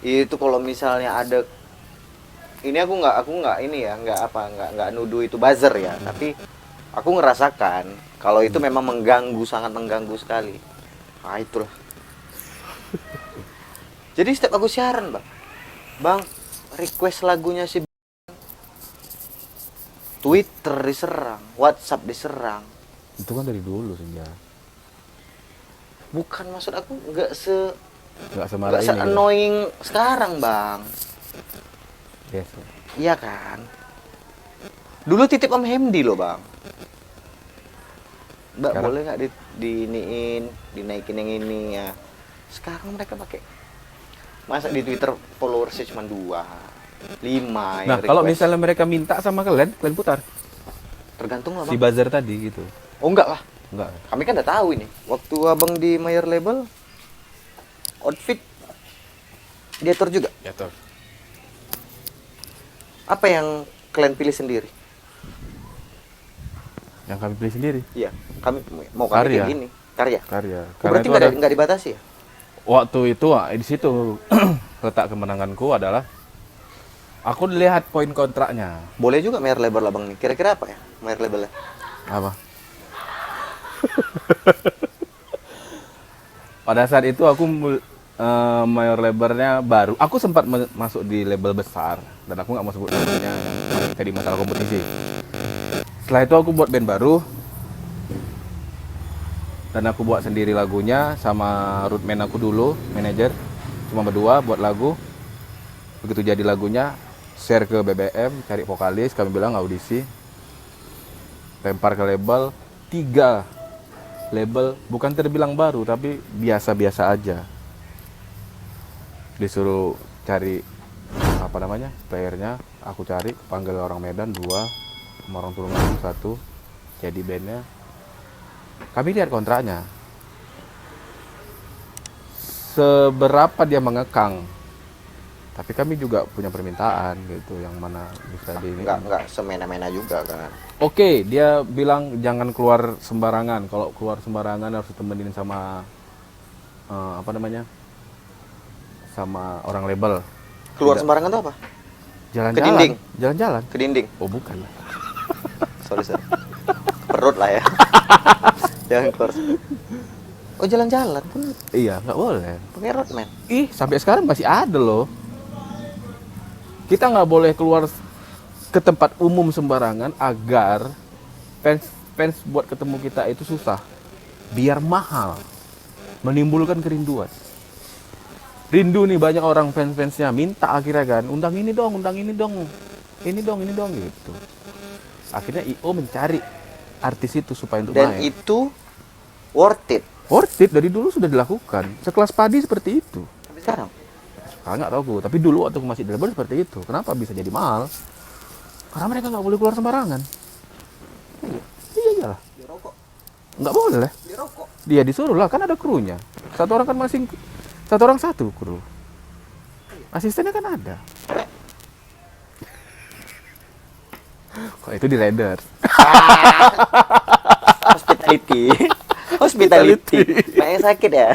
Itu kalau misalnya ada ini aku nggak ini ya, nggak nuduh itu buzzer ya, tapi aku ngerasakan kalau itu memang mengganggu, sangat mengganggu sekali. Ah itulah. Jadi setiap aku siaran, Bang, request lagunya si Twitter diserang, WhatsApp diserang. Itu kan dari dulu sih ya. Bukan, maksud aku nggak Nggak semarah nggak ini. Gitu. annoying sekarang, Bang. Yes. Iya kan? Dulu titip Om Hemdi loh, Bang. Mbak, Sekarang? boleh nggak dinaikin yang ini ya? Sekarang mereka pakai. Masa di Twitter followersnya cuma 2, 5 Nah, yang kalau request. misalnya mereka minta sama kalian putar. Tergantung lah, Si Bang. buzzer tadi gitu. Oh, enggak lah. Enggak. Kami kan udah tahu ini. Waktu Abang di Mayer Label, outfit diatur juga. Ya toh. Apa yang kalian pilih sendiri? Yang kami pilih sendiri. Iya, kami mau kami Karya. kayak gini. Karya. Karya. Oh, berarti nggak dibatasi ya? Waktu itu di situ letak kemenanganku adalah aku lihat poin kontraknya. Boleh juga Mayer Label Abang nih. Kira-kira apa ya Mayer Labelnya? Apa? Pada saat itu aku mayor labelnya baru. Aku sempat masuk di label besar dan aku nggak mau sebut namanya, jadi masalah kompetisi. Setelah itu aku buat band baru dan aku buat sendiri lagunya sama rootman aku dulu, manajer, cuma berdua buat lagu. Begitu jadi lagunya, share ke BBM, cari vokalis, kami bilang audisi, lempar ke label. 3 label, bukan terbilang baru tapi biasa-biasa aja, disuruh cari apa namanya playernya. Aku cari, panggil orang Medan 2 sama orang Tulungagung 1, jadi bandnya. Kami lihat kontraknya, seberapa dia mengekang Tapi kami juga punya permintaan gitu yang mana bisa di ini. Nggak semena-mena juga kan. Oke, dia bilang jangan keluar sembarangan. Kalau keluar sembarangan harus ditemenin sama apa namanya? Sama orang label. Keluar Tidak. sembarangan tuh apa? Ke dinding? Jalan-jalan. Jalan-jalan. Ke dinding. Oh, bukan. Sorry. Perut lah ya. Jangan keluar. Oh, jalan-jalan pun Iya, nggak boleh. pakai roadman. Ih, sampai sekarang masih ada loh. Kita nggak boleh keluar ke tempat umum sembarangan agar fans buat ketemu kita itu susah. Biar mahal. Menimbulkan kerinduan. Rindu nih banyak orang fans-fansnya minta akhirnya kan, undang ini dong, ini dong gitu. Akhirnya IO mencari artis itu supaya untuk Dan main. itu worth it. Worth it dari dulu sudah dilakukan. Sekelas Padi seperti itu. Sampai sekarang. Sekarang nggak tahu gue, tapi dulu waktu masih di label seperti itu. Kenapa bisa jadi mahal? Karena mereka nggak boleh keluar sembarangan. Iya iyalah. Dirokok. Nggak boleh. Dirokok. Dia disuruh lah, kan ada krunya. Satu orang kan satu orang satu kru. Asistennya kan ada. Kok itu di Raiders? Hospitality. Hospitality. Makanya sakit ya.